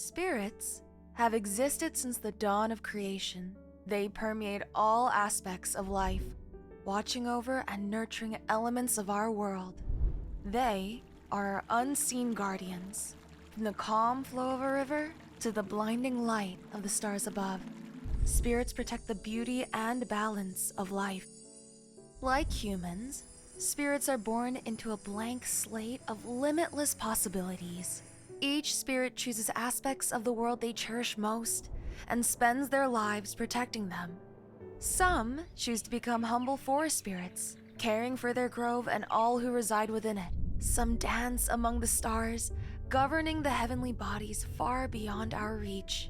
Spirits have existed since the dawn of creation. They permeate all aspects of life, watching over and nurturing elements of our world. They are our unseen guardians, from the calm flow of a river to the blinding light of the stars above. Spirits protect the beauty and balance of life. Like humans, spirits are born into a blank slate of limitless possibilities. Each spirit chooses aspects of the world they cherish most and spends their lives protecting them. Some choose to become humble forest spirits, caring for their grove and all who reside within it. Some dance among the stars, governing the heavenly bodies far beyond our reach.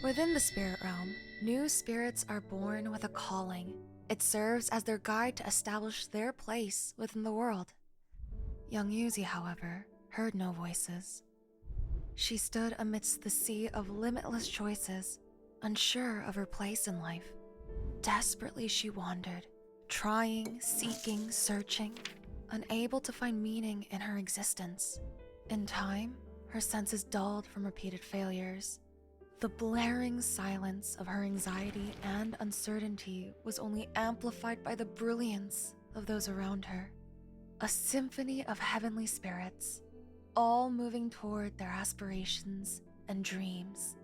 Within the spirit realm, new spirits are born with a calling. It serves as their guide to establish their place within the world. Young Yuzi, however, heard no voices. She stood amidst the sea of limitless choices, unsure of her place in life. Desperately she wandered, trying, seeking, searching, unable to find meaning in her existence. In time, her senses dulled from repeated failures. The blaring silence of her anxiety and uncertainty was only amplified by the brilliance of those around her. A symphony of heavenly spirits, all moving toward their aspirations and dreams.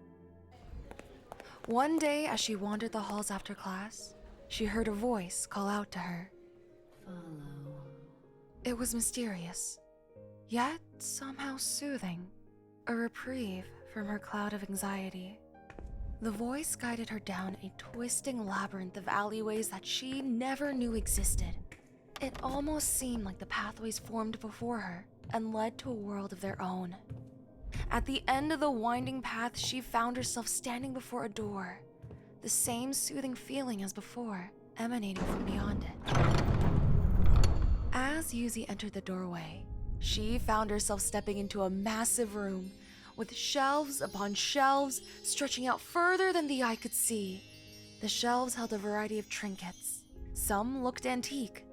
One day, as she wandered the halls after class, she heard a voice call out to her. Follow. It was mysterious, yet somehow soothing, a reprieve from her cloud of anxiety. The voice guided her down a twisting labyrinth of alleyways that she never knew existed. It almost seemed like the pathways formed before her and led to a world of their own. At the end of the winding path, she found herself standing before a door, the same soothing feeling as before, emanating from beyond it. As Yuzi entered the doorway, she found herself stepping into a massive room with shelves upon shelves stretching out further than the eye could see. The shelves held a variety of trinkets. Some looked antique,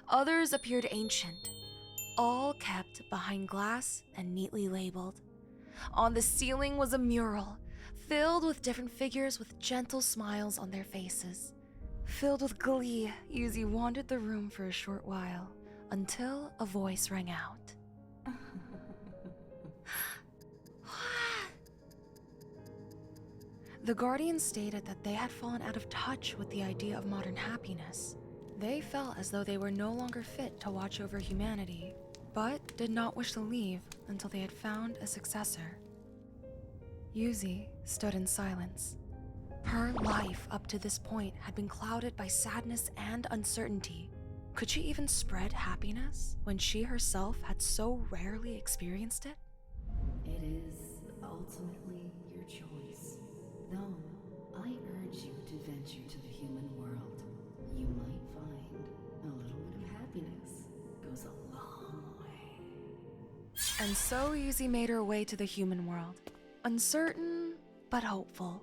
others appeared ancient, all kept behind glass and neatly labeled. On the ceiling was a mural, filled with different figures with gentle smiles on their faces. Filled with glee, Yuzi wandered the room for a short while, until a voice rang out. The Guardians stated that they had fallen out of touch with the idea of modern happiness. They felt as though they were no longer fit to watch over humanity, but did not wish to leave until they had found a successor. Yuzi stood in silence. Her life up to this point had been clouded by sadness and uncertainty. Could she even spread happiness when she herself had so rarely experienced it? It is ultimately your choice. Though, I urge you to venture to the human world. You might find a little bit of happiness goes a long way. And so Yuzi made her way to the human world, uncertain but hopeful.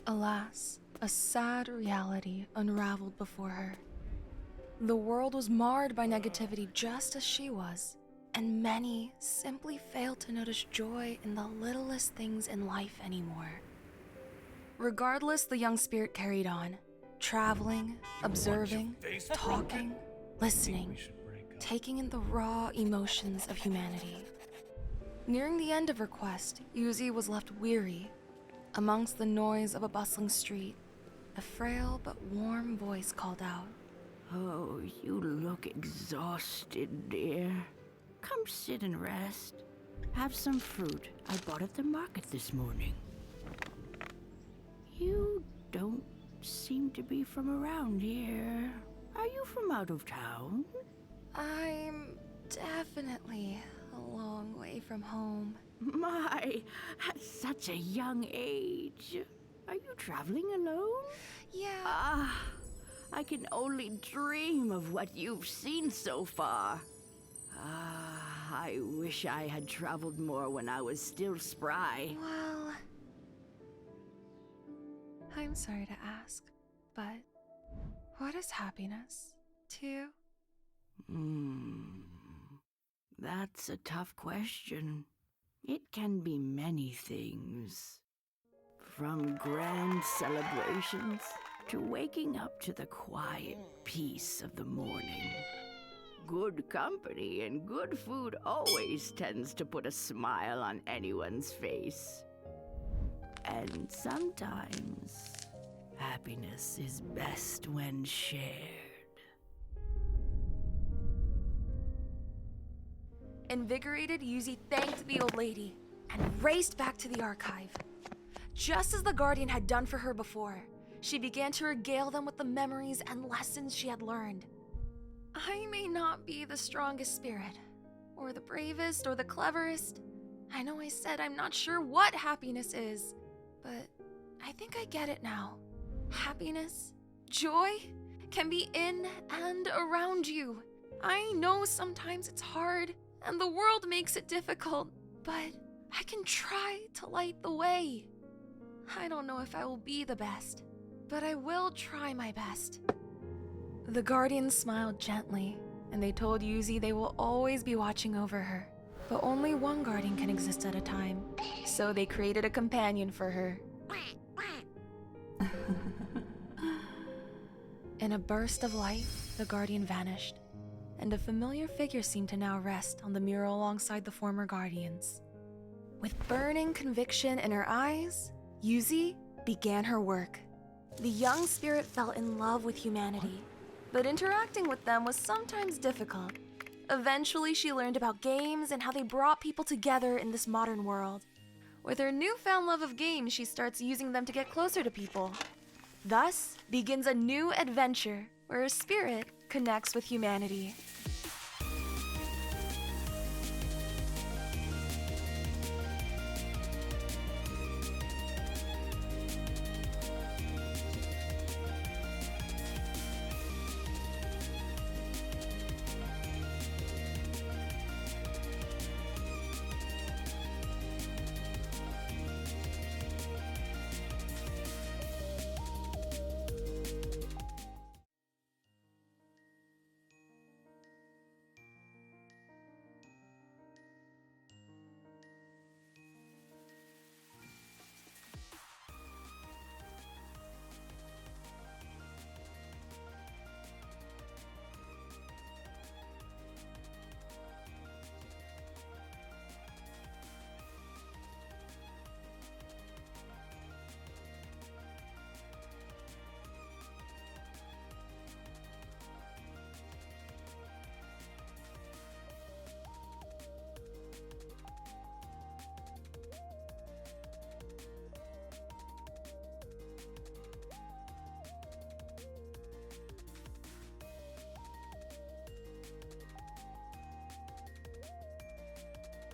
Alas, a sad reality unraveled before her. The world was marred by negativity just as she was, and many simply failed to notice joy in the littlest things in life anymore. Regardless, the young spirit carried on, traveling, observing, talking, listening, taking in the raw emotions of humanity. Nearing the end of her quest, Yuzi was left weary. Amongst the noise of a bustling street, a frail but warm voice called out. Oh, you look exhausted, dear. Come sit and rest. Have some fruit I bought at the market this morning. You don't seem to be from around here. Are you from out of town? I'm definitely a long way from home. My, at such a young age. Are you traveling alone? Yeah. I can only dream of what you've seen so far. I wish I had traveled more when I was still spry. Well, I'm sorry to ask, but what is happiness to you? That's a tough question. It can be many things. From grand celebrations to waking up to the quiet peace of the morning. Good company and good food always tends to put a smile on anyone's face. And sometimes, happiness is best when shared. Invigorated, Yuzi thanked the old lady and raced back to the archive. Just as the Guardian had done for her before, she began to regale them with the memories and lessons she had learned. I may not be the strongest spirit, or the bravest, or the cleverest. I know I said I'm not sure what happiness is, but I think I get it now. Happiness, joy, can be in and around you. I know sometimes it's hard, and the world makes it difficult, but I can try to light the way. I don't know if I will be the best, but I will try my best. The Guardians smiled gently, and they told Yuzi they will always be watching over her. But only one Guardian can exist at a time, so they created a companion for her. In a burst of light, the Guardian vanished, and a familiar figure seemed to now rest on the mural alongside the former Guardians. With burning conviction in her eyes, Yuzi began her work. The young spirit fell in love with humanity, but interacting with them was sometimes difficult. Eventually, she learned about games and how they brought people together in this modern world. With her newfound love of games, she starts using them to get closer to people. Thus begins a new adventure where her spirit connects with humanity.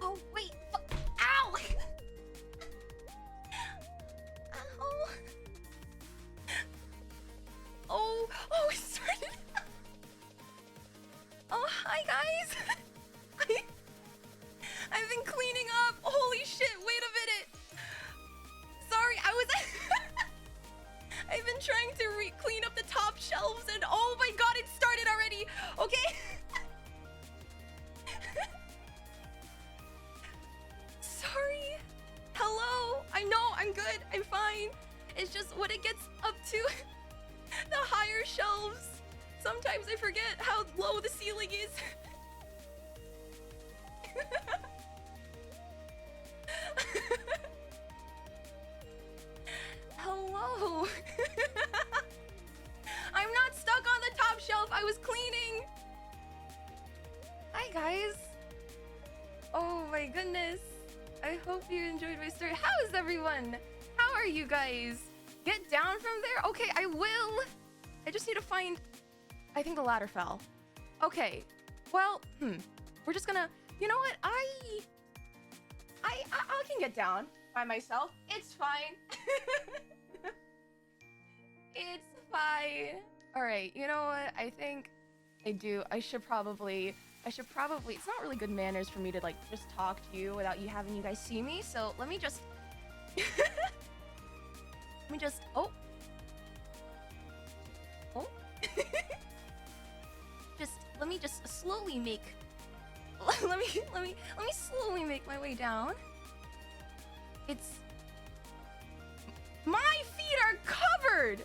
Oh, wait. Ow! Ow. Oh, it started. Oh, hi, guys. I've been cleaning up. Holy shit, wait a minute. Sorry, I've been trying to clean up the top shelves and oh my god, it started already. Okay. Sorry. Hello. I know, I'm good. I'm fine. It's just when it gets up to the higher shelves, sometimes I forget how low the ceiling is. Hello. I'm not stuck on the top shelf. I was cleaning. Hi, guys. Oh my goodness. I hope you enjoyed my story. How is everyone? How are you guys? Get down from there? Okay, I will. I just need to find... I think the ladder fell. Okay. Well, we're just gonna... You know what? I can get down by myself. It's fine. It's fine. All right. You know what? I think I should probably... It's not really good manners for me to, like, just talk to you without having you guys see me. So let me just... Oh. Let me just slowly make... let me slowly make my way down. It's... My feet are covered!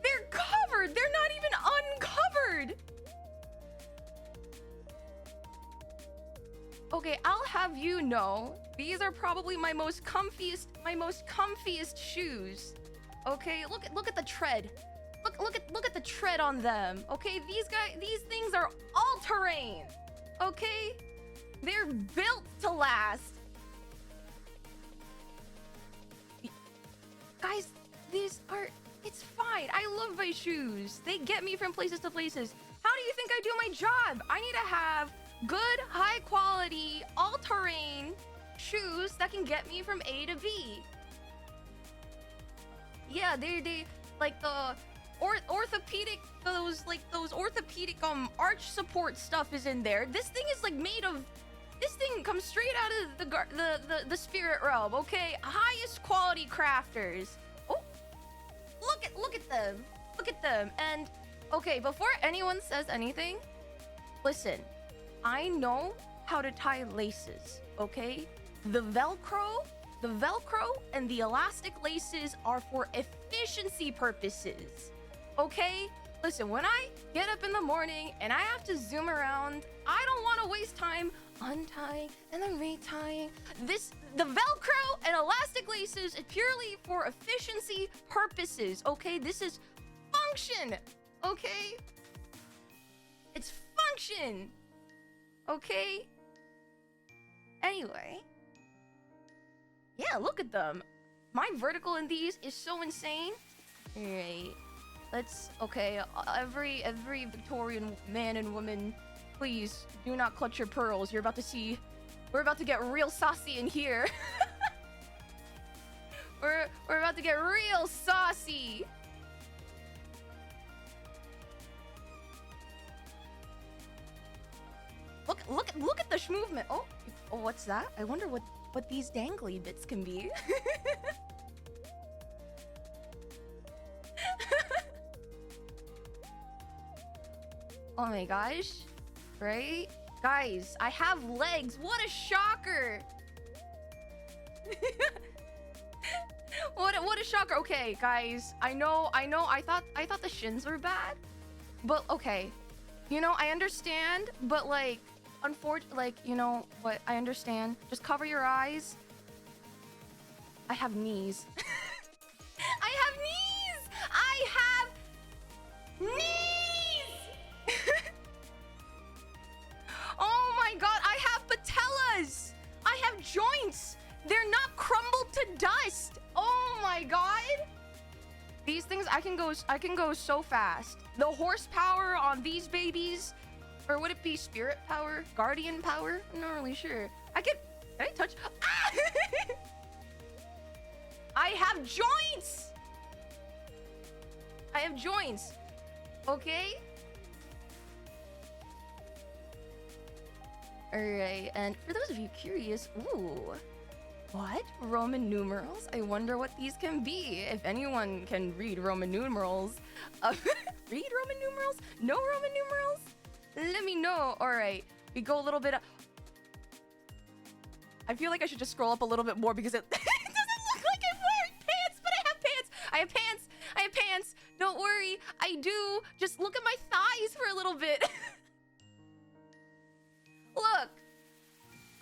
They're covered! They're not even uncovered! Okay, I'll have you know, these are probably my most comfiest shoes. Okay, look at the tread. Look at the tread on them. Okay, these things are all terrain. Okay? They're built to last. Guys, it's fine. I love my shoes. They get me from places to places. How do you think I do my job? I need to have good, high quality, all-terrain shoes that can get me from A to B. Yeah, they like the orthopedic, those orthopedic arch support stuff is in there. This thing is like made of, this thing comes straight out of the spirit realm. Okay, highest quality crafters. Oh, look at them. And okay, before anyone says anything, listen, I know how to tie laces. Okay, the Velcro and the elastic laces are for efficiency purposes. Okay? Listen, when I get up in the morning and I have to zoom around, I don't want to waste time untying and then retying. The Velcro and elastic laces is purely for efficiency purposes. Okay? This is function. Okay? It's function. Okay? Anyway. Yeah, look at them. My vertical in these is so insane. Alright. Okay, every Victorian man and woman, please do not clutch your pearls. We're about to get real saucy in here. We're about to get real saucy. Look at the movement. Oh, what's that? I wonder what these dangly bits can be. Oh my gosh. Right? Guys, I have legs. What a shocker. What a shocker. Okay, guys. I know. I thought the shins were bad. But okay. You know, I understand, but like, you know what? I understand. Just cover your eyes. I have knees. I have knees! Oh my god, I have patellas! I have joints! They're not crumbled to dust! Oh my god! These things, I can go so fast. The horsepower on these babies, or would it be spirit power? Guardian power? I'm not really sure. Can I touch? Ah! I have joints! I have joints. Okay? Alright, and for those of you curious, ooh. What? Roman numerals? I wonder what these can be. If anyone can read Roman numerals. Read Roman numerals? No Roman numerals? Let me know. Alright, we go a little bit up. I feel like I should just scroll up a little bit more because it doesn't look like I'm wearing pants, but I have pants. I have pants. Don't worry, I do. Just look at my thighs for a little bit. Look,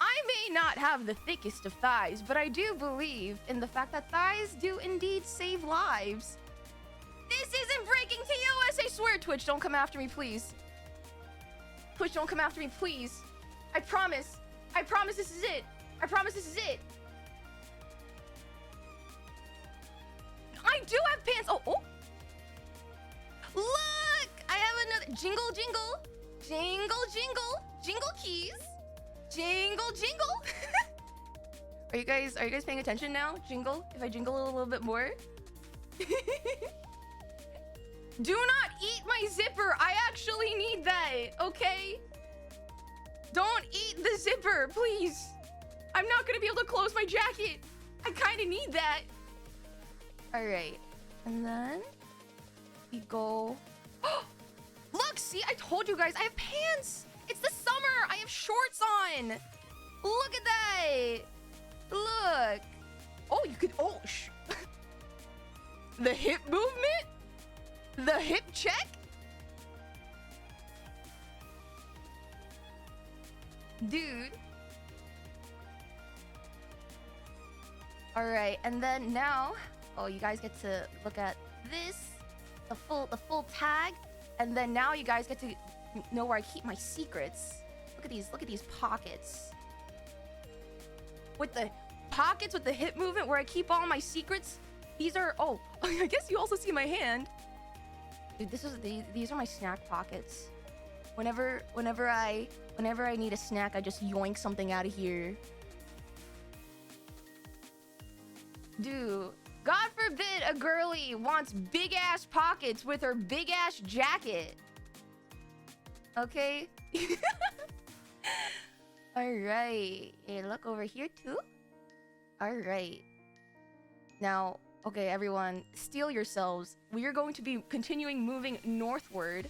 I may not have the thickest of thighs, but I do believe in the fact that thighs do indeed save lives. This isn't breaking TOS, I swear. Twitch, don't come after me, please. Twitch, don't come after me, please. I promise this is it. I promise this is it. I do have pants. Oh. Look, I have another. Jingle, jingle. Jingle, jingle. Jingle keys. Jingle, jingle. Are you guys paying attention now? Jingle. If I jingle a little bit more. Do not eat my zipper. I actually need that. Okay? Don't eat the zipper, please. I'm not gonna be able to close my jacket. I kind of need that. All right. And then we go. Look, see, I told you guys, I have pants. It's the summer. I have shorts on. Look at that. Look. Oh, you could. Oh, the hip movement? The hip check? Dude. All right, and then now, oh, you guys get to look at this, the full tag, and then now you guys get to know where I keep my secrets. Look at these pockets. With the pockets with the hip movement where I keep all my secrets. These are, oh, I guess you also see my hand. Dude, these are my snack pockets. Whenever I need a snack, I just yoink something out of here. Dude, God forbid a girly wants big ass pockets with her big ass jacket. Okay? Alright. Hey, look over here too. Alright. Now, okay, everyone, steel yourselves. We are going to be continuing moving northward.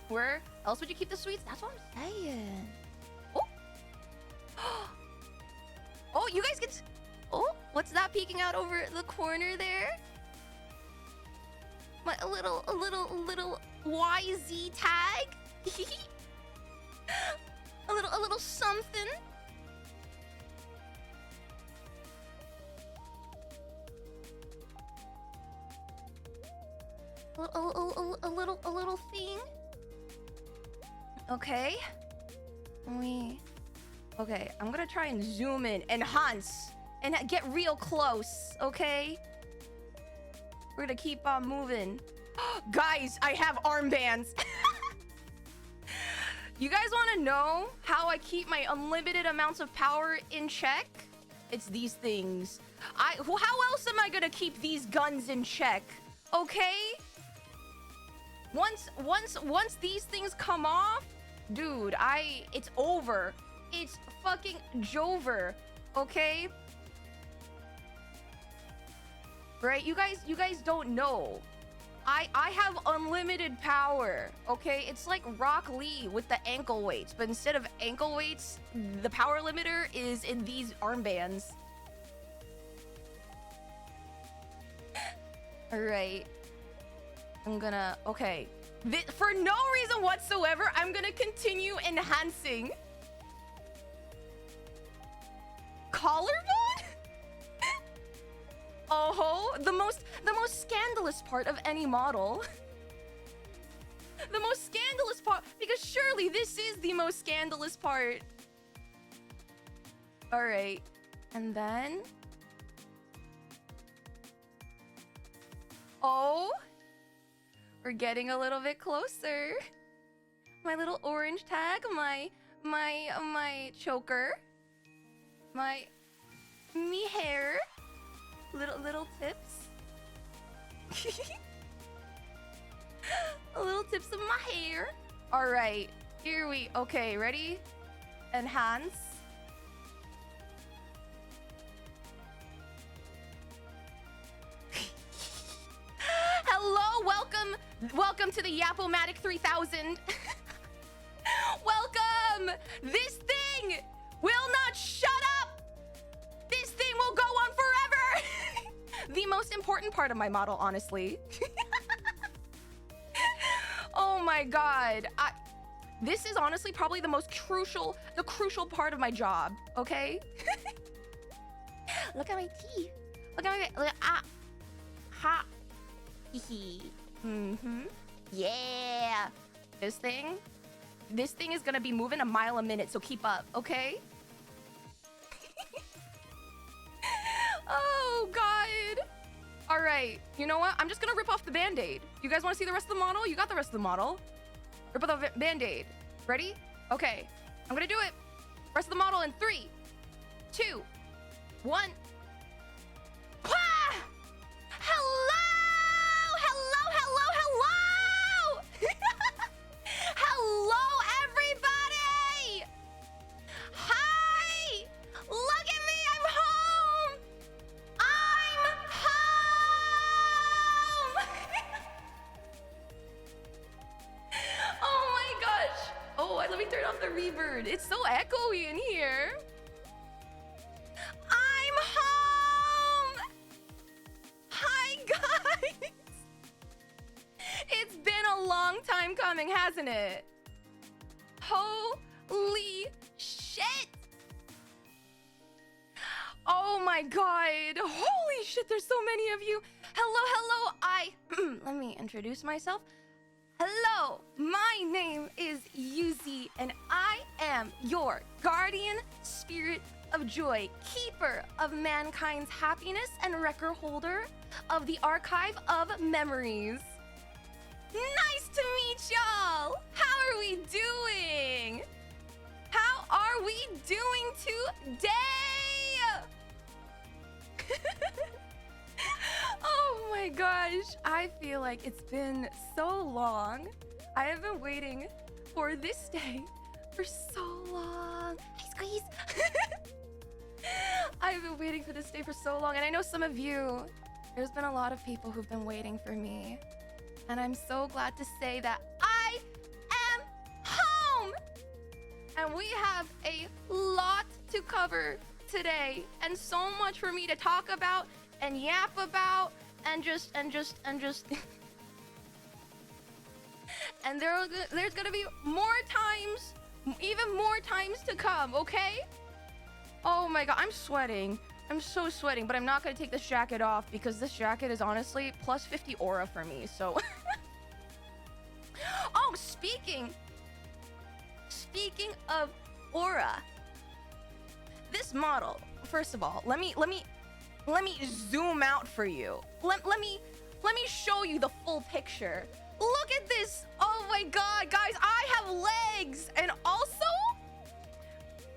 Where else would you keep the sweets? That's what I'm saying. Oh! Oh, you guys get... Oh, what's that peeking out over the corner there? A little YZ tag? a little something. A little thing. Okay. Okay, I'm gonna try and zoom in, enhance, and get real close, okay? We're gonna keep on moving. Guys, I have armbands. You guys wanna know how I keep my unlimited amounts of power in check? It's these things. How else am I gonna keep these guns in check? Okay? Once these things come off, dude, it's over. It's fucking Jover, okay? Right? You guys don't know. I have unlimited power, okay? It's like Rock Lee with the ankle weights, but instead of ankle weights, the power limiter is in these armbands. All right. I'm gonna, okay. For no reason whatsoever, I'm gonna continue enhancing. Collarbone? Oh, the most scandalous part of any model. The most scandalous part, because surely this is the most scandalous part. All right, and then, oh, we're getting a little bit closer. My little orange tag, my choker, me hair, little tips. Little tips of my hair. All right, okay, ready? Enhance. Hello, welcome to the Yapomatic 3000. Welcome. This thing will not shut up. This thing will go on forever. The most important part of my model, honestly. Oh my god. This is honestly probably the crucial part of my job, okay? Look at my teeth. Look at my ha. Yeah. This thing is gonna be moving a mile a minute, so keep up, okay? Oh god. All right, you know what? I'm just gonna rip off the band-aid. You guys want to see the rest of the model? You got the rest of the model. Rip off the band-aid. Ready? Okay, I'm gonna do it. Rest of the model in 3, 2, 1. Wah! Hello! Hello, everybody! Hi! Look at me, I'm home! I'm home! Oh my gosh. Oh, let me turn off the reverb. It's so echoey in here. a long time coming, hasn't it? Holy shit! Oh my god. Holy shit, there's so many of you. Hello. Let me introduce myself. Hello, my name is Yuzi, and I am your guardian spirit of joy, keeper of mankind's happiness, and record holder of the archive of memories. Nice to meet y'all! How are we doing? How are we doing today? Oh my gosh, I feel like it's been so long. I have been waiting for this day for so long. Hey, squeeze! I've been waiting for this day for so long, and I know some of you, there's been a lot of people who've been waiting for me. And I'm so glad to say that I am home! And we have a lot to cover today, and so much for me to talk about and yap about and just and there's gonna be more times, even more times to come, okay? Oh my god, I'm sweating. I'm so sweating, but I'm not gonna take this jacket off because this jacket is honestly plus 50 aura for me, so oh, speaking of aura, this model, first of all, let me zoom out for you. Let me show you the full picture. Look at this. Oh my god, guys, I have legs. And also,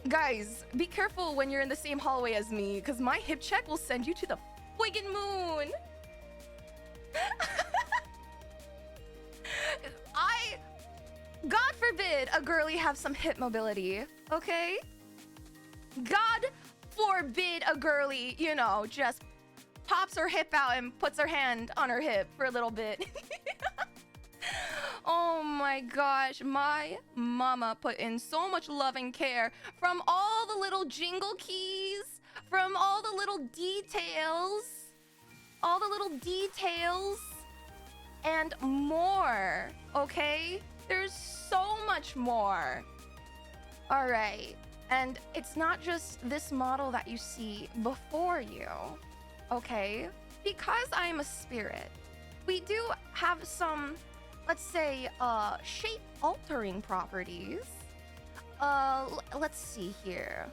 guys, be careful when you're in the same hallway as me, because my hip check will send you to the friggin' moon. God forbid a girly have some hip mobility, okay? God forbid a girly, you know, just pops her hip out and puts her hand on her hip for a little bit. Oh my gosh, my mama put in so much love and care from all the little jingle keys, from all the little details, and more, okay? There's so much more. All right. And it's not just this model that you see before you, okay? Because I am a spirit, we do have some, let's say, shape-altering properties. Let's see here.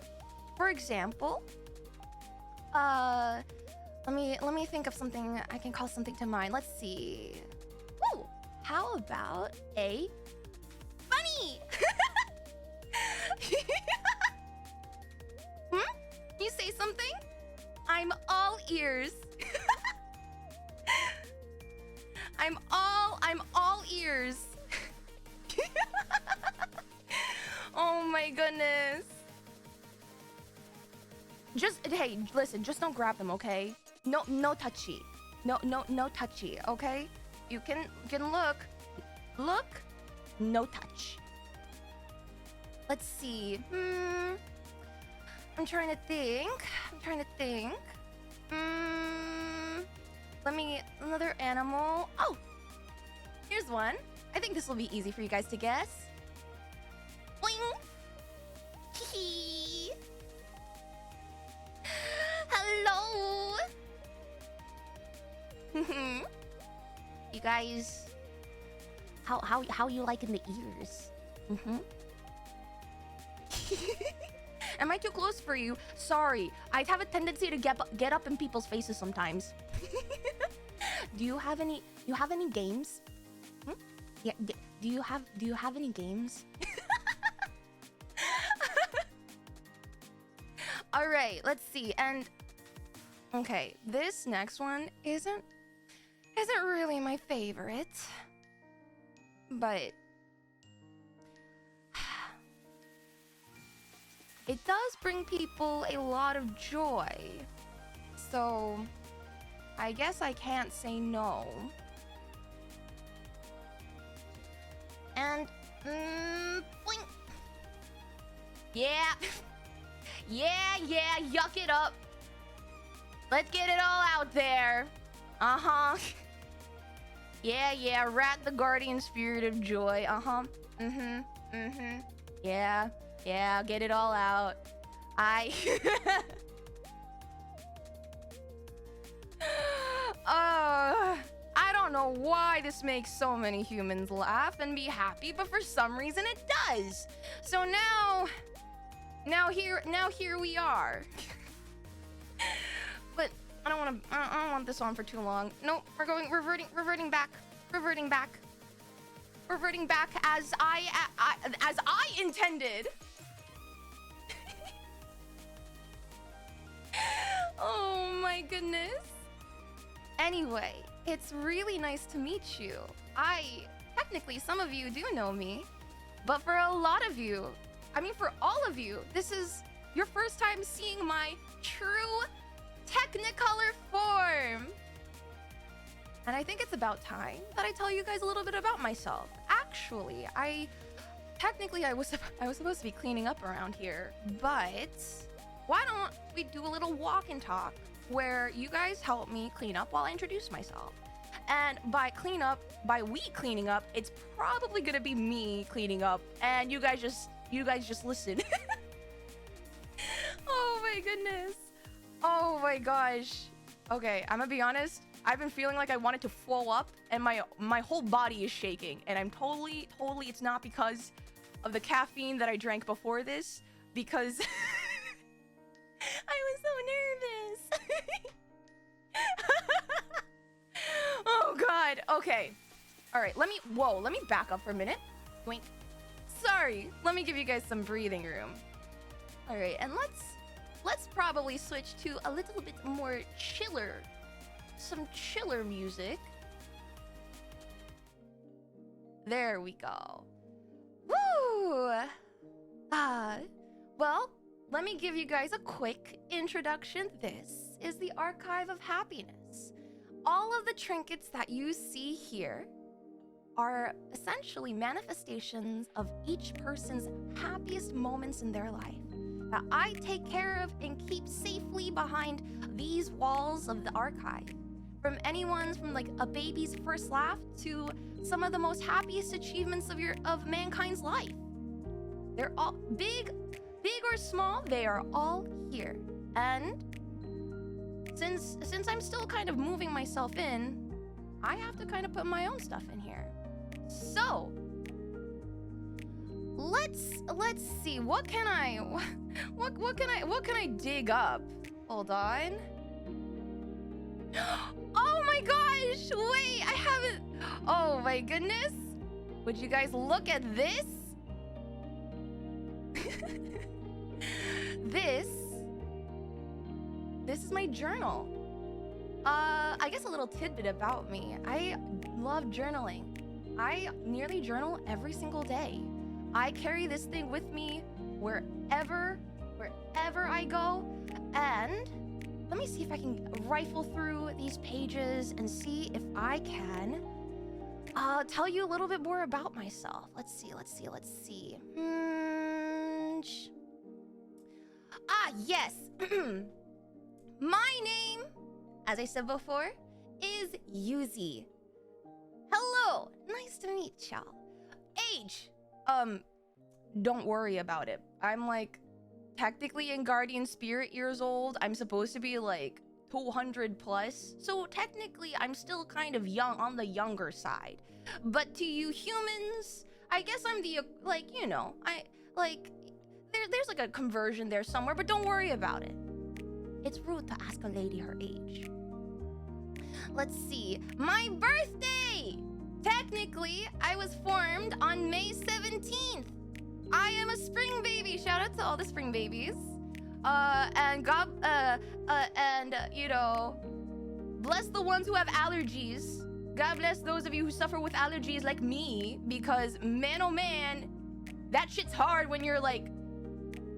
For example, let me think of something I can call something to mind. Let's see. Ooh, how about a bunny? You say something? I'm all ears. I'm all ears. Oh my goodness. Hey, listen, just don't grab them, okay? No touchy. No touchy, okay? You can look, no touch. Let's see. I'm trying to think. Another animal. Oh, here's one. I think this will be easy for you guys to guess. Boing. Hee. Hello. You guys, how you liking the ears? Am I too close for you? Sorry, I have a tendency to get up in people's faces sometimes. Do you have any games? Yeah, do you have any games? All right, let's see. And okay, this next one isn't really my favorite, but it does bring people a lot of joy. So I guess I can't say no. And boing. Yeah. Yeah, yuck it up. Let's get it all out there. Yeah, Rat the guardian spirit of joy. Yeah, get it all out. I I don't know why this makes so many humans laugh and be happy, but for some reason it does. So now here we are. But I don't want this on for too long. Nope, reverting back as I intended. Oh my goodness. Anyway, it's really nice to meet you. Technically, some of you do know me, but for a lot of you, I mean for all of you, this is your first time seeing my true Technicolor form. And I think it's about time that I tell you guys a little bit about myself. Actually, I was supposed to be cleaning up around here, but why don't we do a little walk and talk where you guys help me clean up while I introduce myself. And by we cleaning up, it's probably gonna be me cleaning up, and you guys just listen. Oh my goodness. Oh my gosh. Okay, I'm gonna be honest. I've been feeling like I wanted to fall up, and my whole body is shaking, and I'm totally it's not because of the caffeine that I drank before this, because I was so nervous. Oh god. Okay. All right, let me back up for a minute. Wink. Sorry. Let me give you guys some breathing room. All right, and let's probably switch to a little bit more chiller. Some chiller music. There we go. Woo! Well, let me give you guys a quick introduction. This is the Archive of Happiness. All of the trinkets that you see here are essentially manifestations of each person's happiest moments in their life that I take care of and keep safely behind these walls of the archive. From like a baby's first laugh to some of the most happiest achievements of mankind's life. They're all big or small, they are all here. And since I'm still kind of moving myself in, I have to kind of put my own stuff in here. So let's see, what can I dig up? Hold on. Oh my gosh! Wait, I haven't. Oh my goodness! Would you guys look at this? This is my journal. I guess a little tidbit about me. I love journaling. I nearly journal every single day. I carry this thing with me wherever I go. And let me see if I can rifle through these pages and see if I can tell you a little bit more about myself. Let's see. Yes. My name, as I said before, is Yuzi. Hello, nice to meet y'all. Age, don't worry about it. I'm like technically in guardian spirit years old. I'm supposed to be like 200 plus. So technically I'm still kind of young, on the younger side. But to you humans, I guess I'm the, like, you know, there's like a conversion there somewhere, but don't worry about it. It's rude to ask a lady her age. Let's see, my birthday! Technically, I was formed on May 17th. I am a spring baby. Shout out to all the spring babies. You know, bless the ones who have allergies. God bless those of you who suffer with allergies like me, because man, oh man, that shit's hard when you're like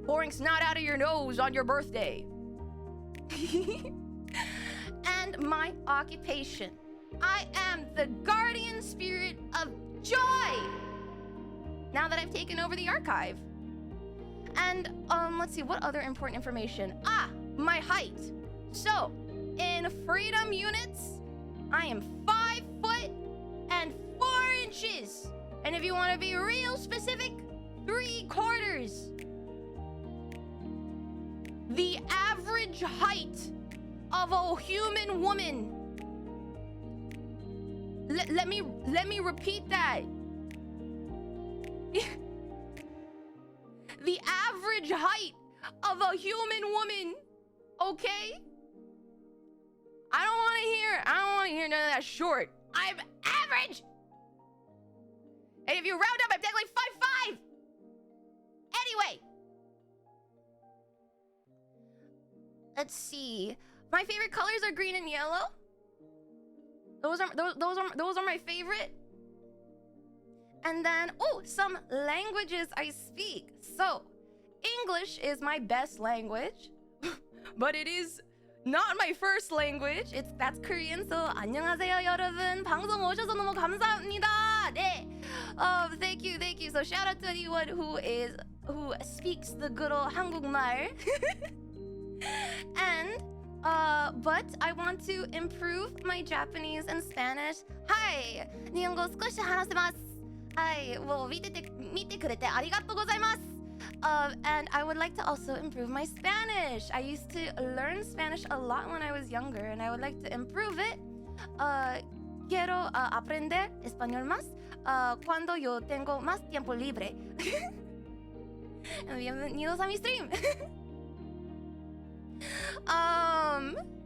pouring snot out of your nose on your birthday. And my occupation. I am the guardian spirit of joy. Now that I've taken over the archive. And let's see, what other important information? My height. So, in freedom units, I am 5 foot And if you want to be real specific, 3/4. The average height of a human woman. Let me repeat that. The average height of a human woman, okay? I don't want to hear none of that short. I'm average. And if you round up, I'm technically 5'5". Anyway, let's see. My favorite colors are green and yellow. Those are my favorite. And then, some languages I speak. So, English is my best language, but it is not my first language. That's Korean. So, 안녕하세요, 여러분. 방송 오셔서 너무 감사합니다. 네. Thank you. So, shout out to anyone who speaks the good old 한국말. And but I want to improve my Japanese and Spanish. Hi, 日本語少し話せます。はい、もう見てくれてありがとうございます。And I would like to also improve my Spanish. I used to learn Spanish a lot when I was younger, and I would like to improve it. Quiero aprender español más cuando yo tengo más tiempo libre. Bienvenidos a mi stream.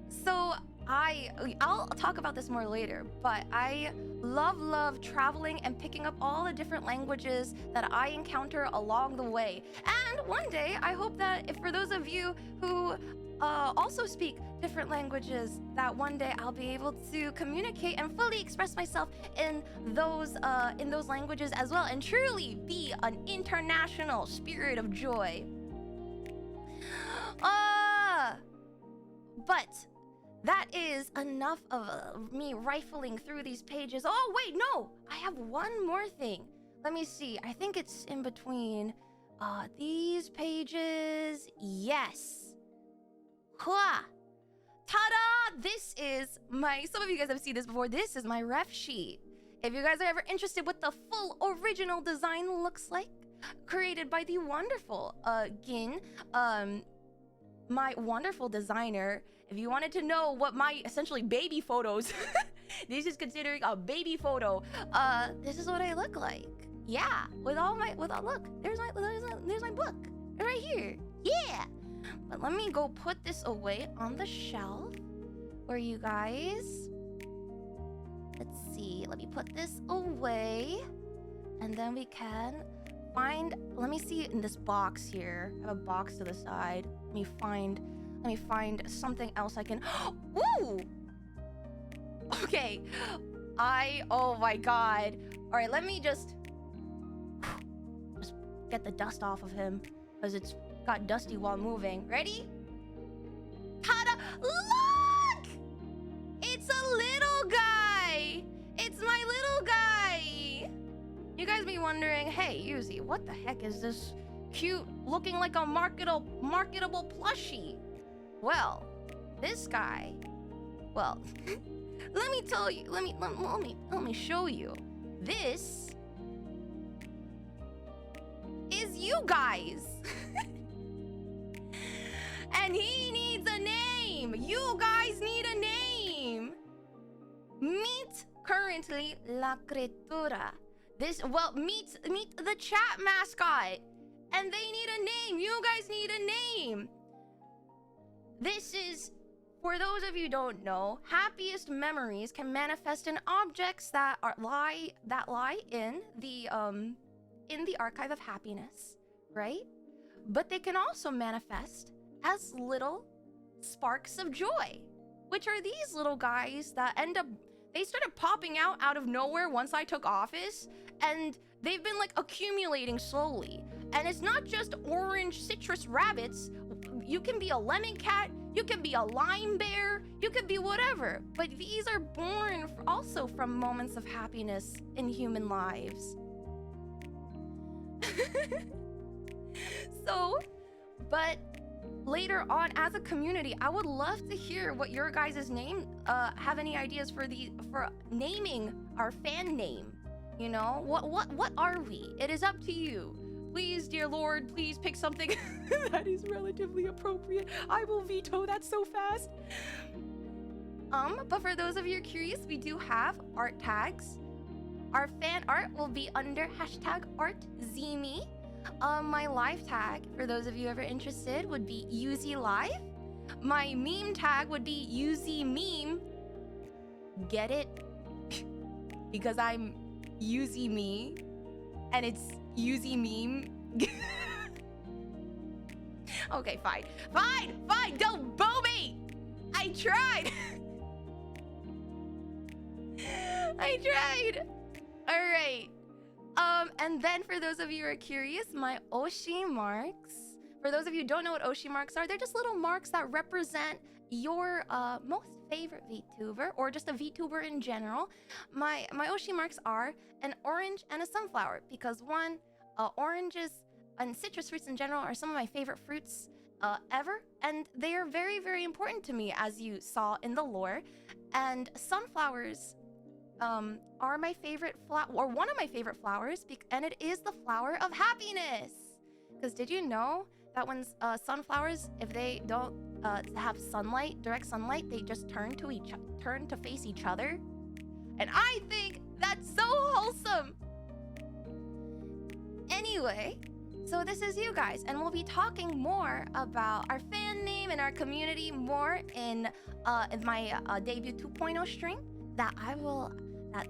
So I'll talk about this more later, but I love traveling and picking up all the different languages that I encounter along the way. And one day, I hope that if for those of you who also speak different languages, that one day I'll be able to communicate and fully express myself in those languages as well, and truly be an international spirit of joy. But that is enough of me rifling through these pages. Oh, wait, no! I have one more thing. Let me see. I think it's in between these pages. Yes. Hua! Ta-da! This is some of you guys have seen this before. This is my ref sheet. If you guys are ever interested what the full original design looks like, created by the wonderful Gin, my wonderful designer. If you wanted to know what my essentially baby photos, this is considering a baby photo. This is what I look like. Yeah, look, there's my book right here. Yeah. But let me go put this away on the shelf where you guys. Let's see. Let me put this away, and then we can find. Let me see in this box here. I have a box to the side. Let me find something else I can. Ooh. Okay. Oh my god. All right. Let me just get the dust off of him, because it's got dusty while moving. Ready? Ta-da! Look! It's a little guy! It's my little guy! You guys be wondering, hey, Yuzi, what the heck is this cute, looking like a marketable plushie? Well, this guy, well, let me tell you, let me show you. This is you guys. And he needs a name. You guys need a name. Meet currently la criatura. Meet the chat mascot. And they need a name. You guys need a name. This is, for those of you who don't know, happiest memories can manifest in objects that lie in the archive of happiness, right? But they can also manifest as little sparks of joy, which are these little guys that they started popping out of nowhere once I took office, and they've been like accumulating slowly. And it's not just orange citrus rabbits. You can be a lemon cat, you can be a lime bear, you could be whatever. But these are born also from moments of happiness in human lives. But later on, as a community, I would love to hear what your guys' name, have any ideas for naming our fan name. You know, what are we? It is up to you. Please, dear Lord, please pick something that is relatively appropriate. I will veto that so fast. But for those of you curious, we do have art tags. Our fan art will be under #ArtZimi. My live tag, for those of you ever interested, would be Yuzi Live. My meme tag would be Yuzimii. Get it? Because I'm Yuzimii, and it's Yuzimii. Okay, fine. Don't boo me. I tried. I tried. All right. And then for those of you who are curious, my Oshi marks. For those of you who don't know what Oshi marks are, they're just little marks that represent your most favorite VTuber, or just a VTuber in general. My Oshi marks are an orange and a sunflower, because one, oranges and citrus fruits in general are some of my favorite fruits ever, and they are very, very important to me, as you saw in the lore. And sunflowers are my favorite flower, or one of my favorite flowers, and it is the flower of happiness. Because did you know that when sunflowers, if they don't have sunlight, direct sunlight, they just turn to face each other? And I think that's so wholesome. Anyway, so this is you guys, and we'll be talking more about our fan name and our community more in my debut 2.0 stream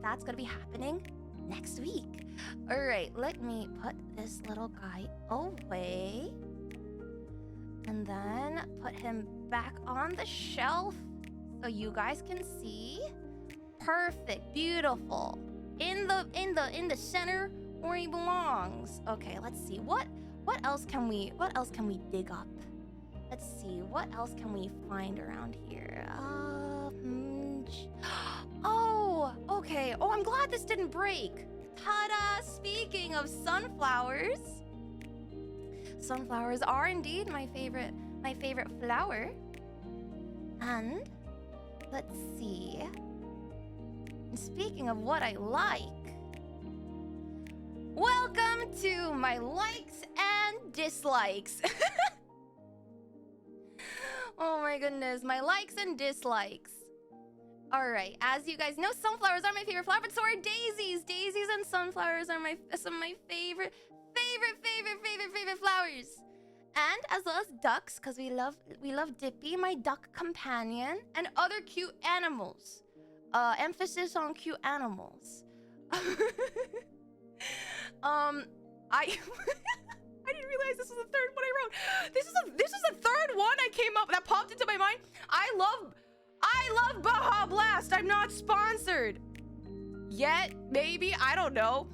that's gonna be happening next week. All right, let me put this little guy away, and then put him back on the shelf so you guys can see. Perfect, beautiful. In the center where he belongs. Okay, let's see. What else can we dig up? Let's see. What else can we find around here? Oh, okay. Oh, I'm glad this didn't break. Ta-da! Speaking of sunflowers, sunflowers are indeed my favorite flower. And let's see. Speaking of what I like, welcome to my likes and dislikes. Oh my goodness, my likes and dislikes. All right, as you guys know, sunflowers are my favorite flower, but so are daisies. Daisies and sunflowers are some of my favorite flowers. And as well as ducks, because we love Dippy, my duck companion, and other cute animals. Emphasis on cute animals. I didn't realize this was the third one I wrote. This is the third one I came up that popped into my mind. I love Baja Blast. I'm not sponsored yet. Maybe, I don't know.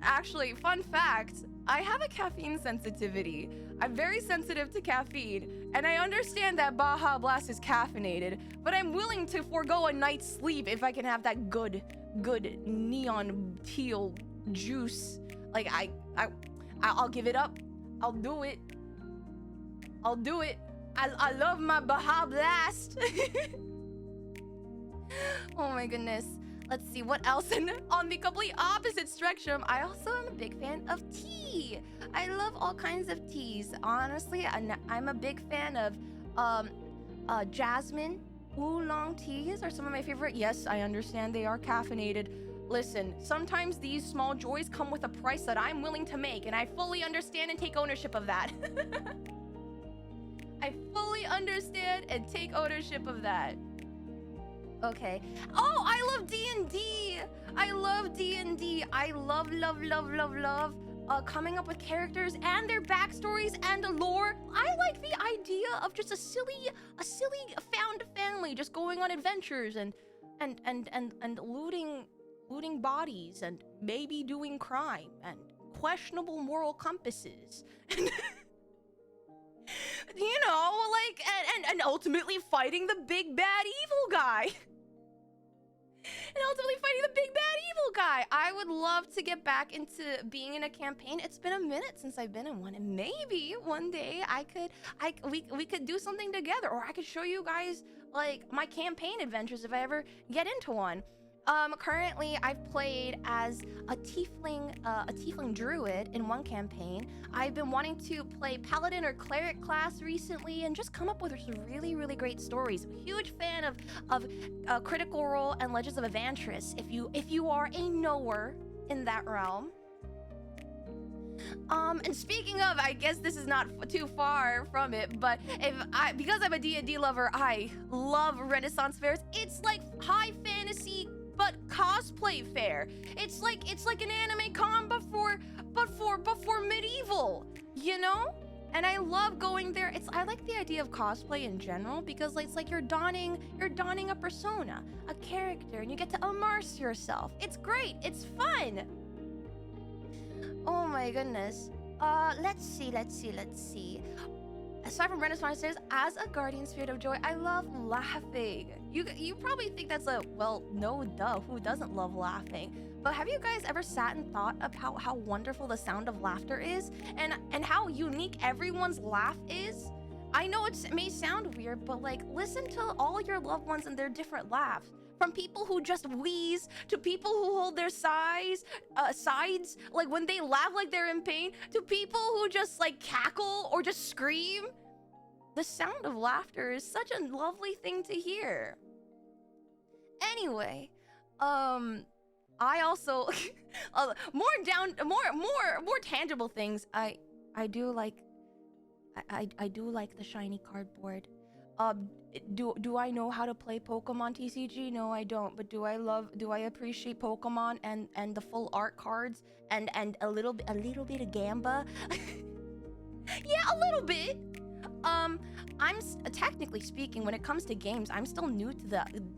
Actually, fun fact, I have a caffeine sensitivity. I'm very sensitive to caffeine, and I understand that Baja Blast is caffeinated, but I'm willing to forego a night's sleep if I can have that good neon teal juice. Like, I'll give it up. I'll do it. I love my Baja Blast. Oh my goodness. Let's see what else. And on the complete opposite spectrum, I also am a big fan of tea. I love all kinds of teas. Honestly, I'm a big fan of jasmine oolong teas are some of my favorite. Yes, I understand they are caffeinated. Listen, sometimes these small joys come with a price that I'm willing to make, and I fully understand and take ownership of that. I fully understand and take ownership of that. Okay. Oh, I love D&D. I love D&D. I love coming up with characters and their backstories and the lore. I like the idea of just a silly found family just going on adventures and looting bodies and maybe doing crime and questionable moral compasses. You know, like, and ultimately fighting the big bad evil guy. I would love to get back into being in a campaign. It's been a minute since I've been in one, and maybe one day we could do something together, or I could show you guys like my campaign adventures if I ever get into one. Currently I've played as a tiefling druid in one campaign. I've been wanting to play paladin or cleric class recently and just come up with some really, really great stories. Huge fan of Critical Role and Legends of Evantris. If you are a knower in that realm. And speaking of, I guess this is not too far from it, but because I'm a D&D lover, I love Renaissance fairs. It's like high fantasy but cosplay fair. It's like an anime con before medieval, you know? And I love going there. I like the idea of cosplay in general because it's like you're donning a persona, a character, and you get to immerse yourself. It's great. It's fun. Oh my goodness. Let's see. Aside from Renaissance Fairs, as a guardian spirit of joy, I love laughing. You probably think that's no duh, who doesn't love laughing? But have you guys ever sat and thought of how wonderful the sound of laughter is and how unique everyone's laugh is? I know it may sound weird, but like listen to all your loved ones and their different laughs. From people who just wheeze to people who hold their sides like when they laugh like they're in pain to people who just like cackle or just scream. The sound of laughter is such a lovely thing to hear. Anyway, I also more tangible things. I do like the shiny cardboard. Do I know how to play Pokemon TCG? No, I don't. But do I appreciate Pokemon and the full art cards and a little bit of Gamba? Yeah, a little bit. I'm technically speaking, when it comes to games, I'm still new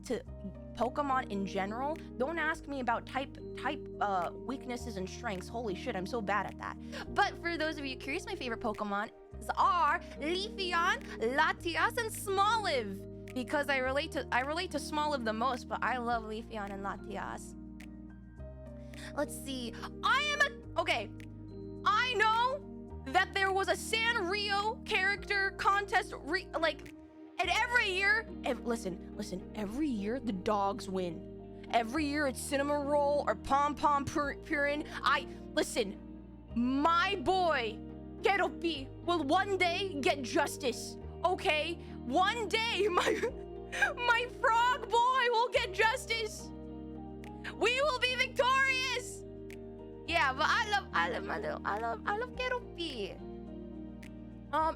to Pokemon in general. Don't ask me about type weaknesses and strengths. Holy shit, I'm so bad at that. But for those of you curious, my favorite Pokemon are Leafeon, Latias, and Smoliv. Because I relate to Smoliv the most, but I love Leafeon and Latias. Let's see. Okay. I know that there was a Sanrio character contest, and every year, listen, every year the dogs win. Every year it's Cinnamon Roll or Pom Pom Purin. Listen, my boy Keropi will one day get justice, okay? One day my frog boy will get justice. We will be victorious. Yeah, but I love Keropi.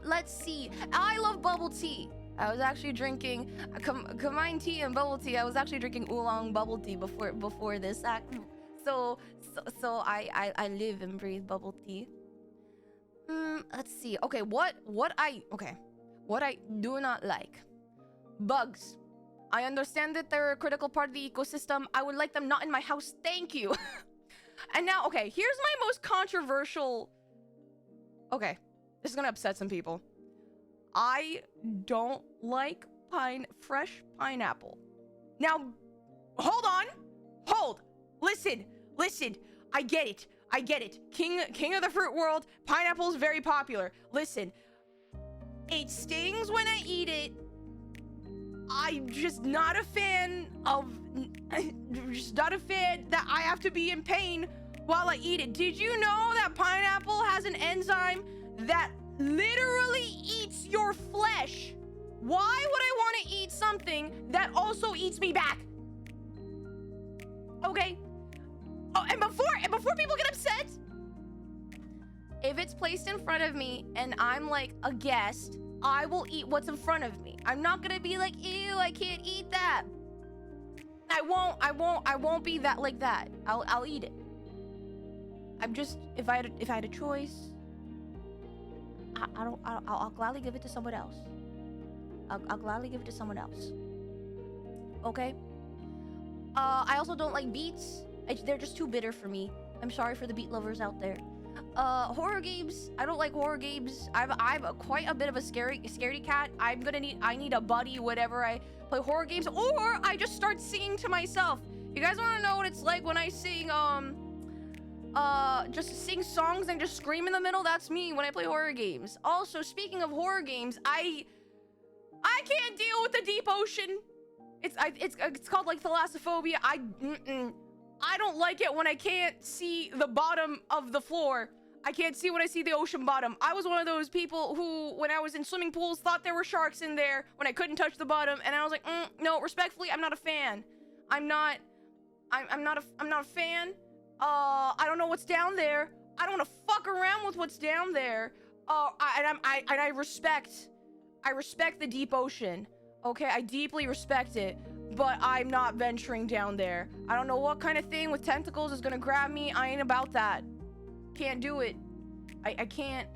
Let's see. I love bubble tea. I was actually drinking combined tea and bubble tea. I was actually drinking oolong bubble tea before this act. So I live and breathe bubble tea. Let's see. Okay, what I do not like. Bugs. I understand that they're a critical part of the ecosystem. I would like them not in my house. Thank you. And now, okay, here's my most controversial. Okay, this is gonna upset some people. I don't like fresh pineapple. Now, listen. I get it. King of the fruit world, pineapple is very popular. Listen, it stings when I eat it. I'm just not a fan that I have to be in pain while I eat it. Did you know that pineapple has an enzyme that literally eats your flesh? Why would I want to eat something that also eats me back? Okay. Oh, and before people get upset, if it's placed in front of me and I'm like a guest, I will eat what's in front of me. I'm not gonna be like, ew, I can't eat that. I won't be that like that. I'll eat it. I'm just, if I had a choice, I'll gladly give it to someone else. I'll gladly give it to someone else. Okay? I also don't like beets. They're just too bitter for me. I'm sorry for the beet lovers out there. Horror games. I don't like horror games. I'm quite a bit of a scaredy cat. I need a buddy whenever I play horror games, or I just start singing to myself. You guys want to know what it's like when I sing just sing songs and just scream in the middle? That's me when I play horror games. Also, speaking of horror games, I can't deal with the deep ocean. It's called like thalassophobia. I don't like it when I can't see the bottom of the floor. I can't see when I see the ocean bottom. I was one of those people who, when I was in swimming pools, thought there were sharks in there when I couldn't touch the bottom, and I was like, no, respectfully, I'm not a fan. I'm not a fan. I don't know what's down there. I don't want to fuck around with what's down there. I respect the deep ocean. Okay, I deeply respect it, but I'm not venturing down there. I don't know what kind of thing with tentacles is gonna grab me. I ain't about that. Can't do it. I can't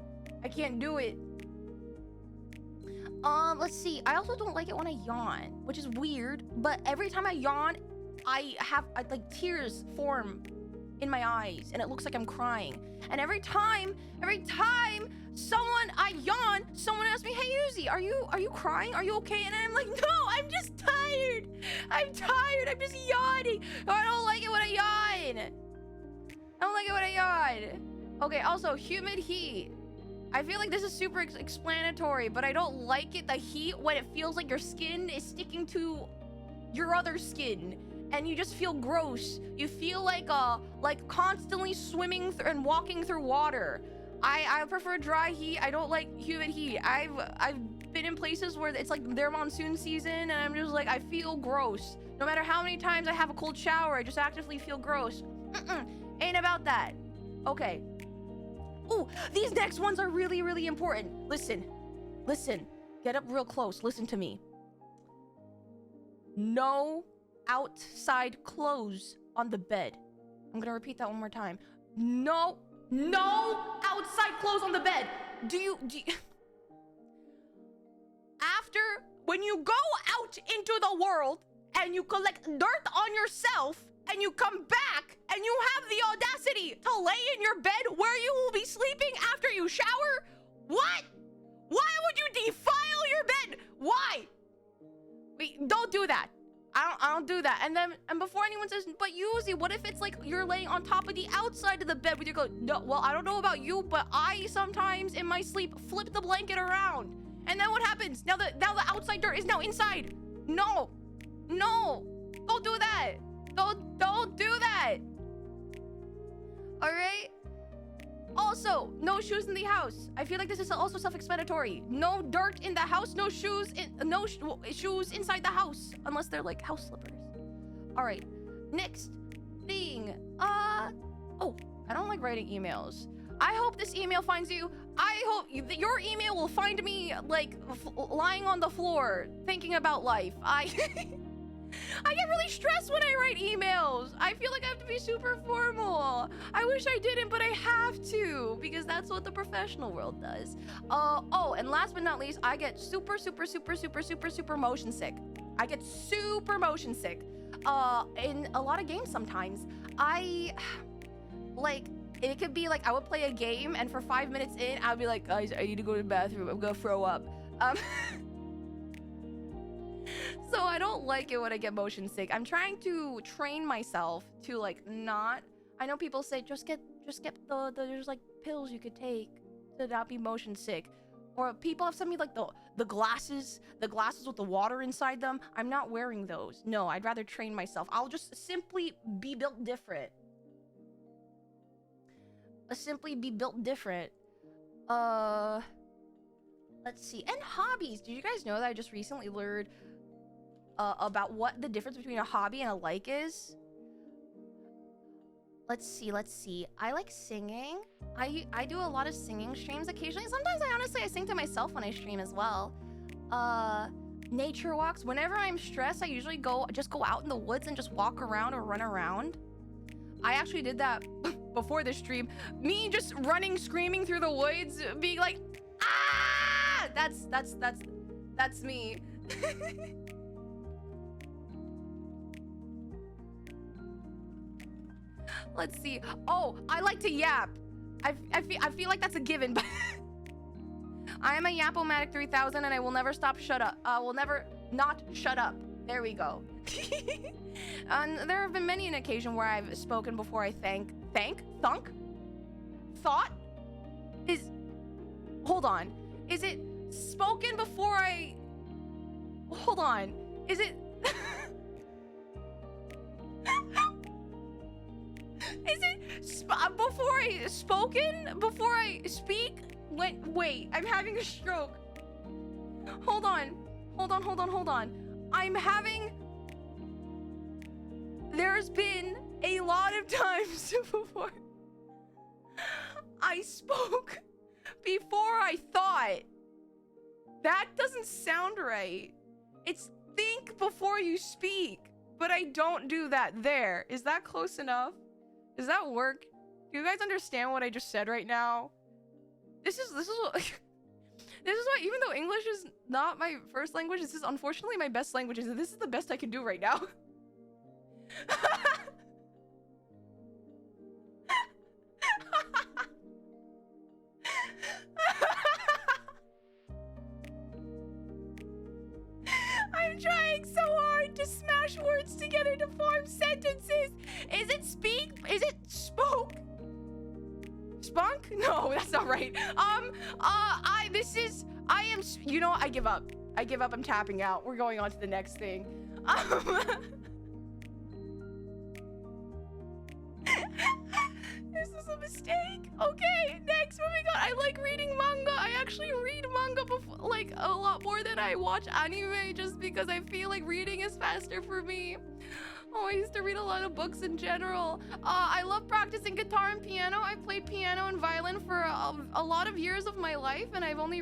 do it. Let's see. I also don't like it when I yawn, which is weird, but every time I yawn, I like tears form in my eyes and it looks like I'm crying. And every time I yawn, someone asks me, "Hey Yuzi, are you crying? Are you okay?" And I'm like, "No, I'm just tired. I'm tired. I'm just yawning. I don't like it when I yawn. I don't like it when I yawn." Okay, also humid heat. I feel like this is super explanatory, but I don't like it, the heat, when it feels like your skin is sticking to your other skin and you just feel gross. You feel like constantly swimming and walking through water. I prefer dry heat. I don't like humid heat. I've been in places where it's like their monsoon season and I'm just like, I feel gross. No matter how many times I have a cold shower, I just actively feel gross. Ain't about that. Okay. Ooh, these next ones are really, really important. Listen. Get up real close. Listen to me. No outside clothes on the bed. I'm gonna repeat that one more time. No outside clothes on the bed. Do you after, when you go out into the world and you collect dirt on yourself and you come back and you have the audacity to lay in your bed where you will be sleeping after you shower? What? Why would you defile your bed? Why? Wait, don't do that. I don't do that. And before anyone says, "But Yuzi, what if it's like you're laying on top of the outside of the bed with your clothes?" No, well, I don't know about you, but I sometimes in my sleep flip the blanket around. And then what happens? Now the outside dirt is now inside. No. Don't do that. Don't do that. All right. Also, no shoes in the house. I feel like this is also self-explanatory. No dirt in the house. No shoes shoes inside the house, unless they're like house slippers. All right. Next thing. Oh, I don't like writing emails. I hope this email finds you. I hope your email will find me like lying on the floor thinking about life. I get really stressed when I write emails. I feel like I have to be super formal. I wish I didn't, but I have to because that's what the professional world does. Oh, and last but not least, I get super motion sick. I get super motion sick. In a lot of games sometimes. It could be like I would play a game and for 5 minutes in, I'd be like, "Guys, I need to go to the bathroom. I'm gonna throw up." So I don't like it when I get motion sick. I'm trying to train myself to like not. I know people say just get the there's like pills you could take to not be motion sick, or people have sent me like the glasses with the water inside them. I'm not wearing those. No, I'd rather train myself. I'll just simply be built different. Simply be built different. Let's see. And hobbies. Did you guys know that I just recently learned about what the difference between a hobby and a like is? Let's see. I like singing. I do a lot of singing streams occasionally. Sometimes I sing to myself when I stream as well. Nature walks. Whenever I'm stressed, I usually just go out in the woods and just walk around or run around. I actually did that before the stream. Me just running, screaming through the woods, being like, "Ah!" That's me. Let's see. Oh, I like to yap. I feel like that's a given, but I am a Yapomatic 3000 and I will never shut up. Will never not shut up. There we go. And there have been many an occasion where I've spoken before I hold on. Is it spoken before I... Hold on. Is it... Is it before I spoken? Before I speak? Wait, I'm having a stroke. Hold on. I'm having... There's been a lot of times before I spoke before I thought. That doesn't sound right. It's think before you speak, but I don't do that there. Is that close enough? Does that work? Do you guys understand what I just said right now? This is what this is why, even though English is not my first language, this is unfortunately my best language, and this is the best I can do right now. I'm trying so hard to smash words together to form sentences. Is it speak? Is it spoke? Spunk? No, that's not right. You know, I give up. I'm tapping out. We're going on to the next thing. This is a mistake. Okay, next, moving on. I like reading manga. I actually read manga before, like, a lot more than I watch anime, just because I feel like reading is faster for me. Oh, I used to read a lot of books in general. I love practicing guitar and piano. I played piano and violin for a lot of years of my life, and I've only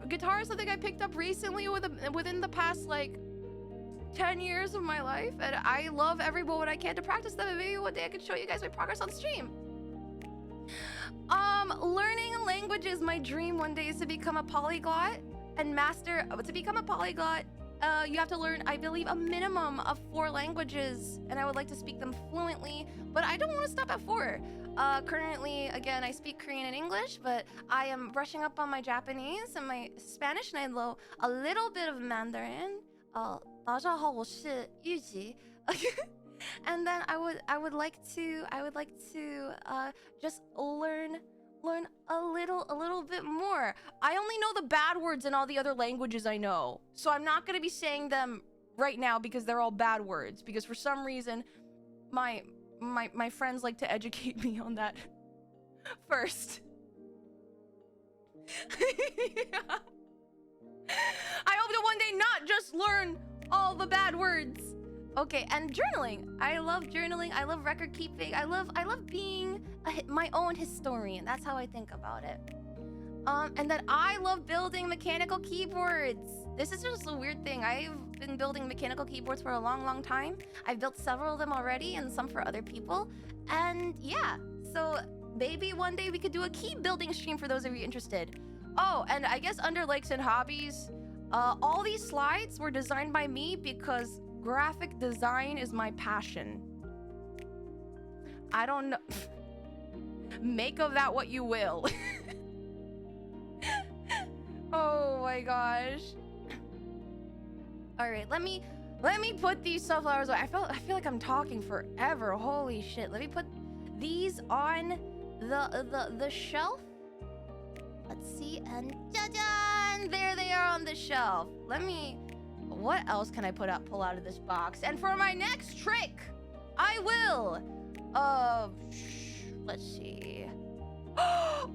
guitar is something I picked up recently within the past, like, 10 years of my life, and I love every moment I can to practice them, and maybe one day I can show you guys my progress on stream. Learning languages, my dream one day is to become a polyglot and master. To become a polyglot, you have to learn, I believe, a minimum of 4 languages, and I would like to speak them fluently, but I don't want to stop at 4. Currently, again, I speak Korean and English, but I am brushing up on my Japanese and my Spanish, and I know a little bit of Mandarin. 大家好，我是Yuzi. And then I would like to just learn a little bit more. I only know the bad words in all the other languages I know, so I'm not gonna be saying them right now because they're all bad words, because for some reason my friends like to educate me on that first. Yeah. I hope to one day not just learn all the bad words. Okay, and journaling. I love journaling. I love record keeping. I love being my own historian. That's how I think about it. And then I love building mechanical keyboards. This is just a weird thing. I've been building mechanical keyboards for a long time. I've built several of them already, and some for other people. And yeah, so maybe one day we could do a key building stream for those of you interested. Oh, and I guess under likes and hobbies, all these slides were designed by me because graphic design is my passion. I don't know. Make of that what you will. Oh my gosh. All right, let me put these sunflowers away. I feel like I'm talking forever. Holy shit. Let me put these on the shelf. Let's see, and ta-da! There they are on the shelf. What else can I pull out of this box? And for my next trick, I will, let's see.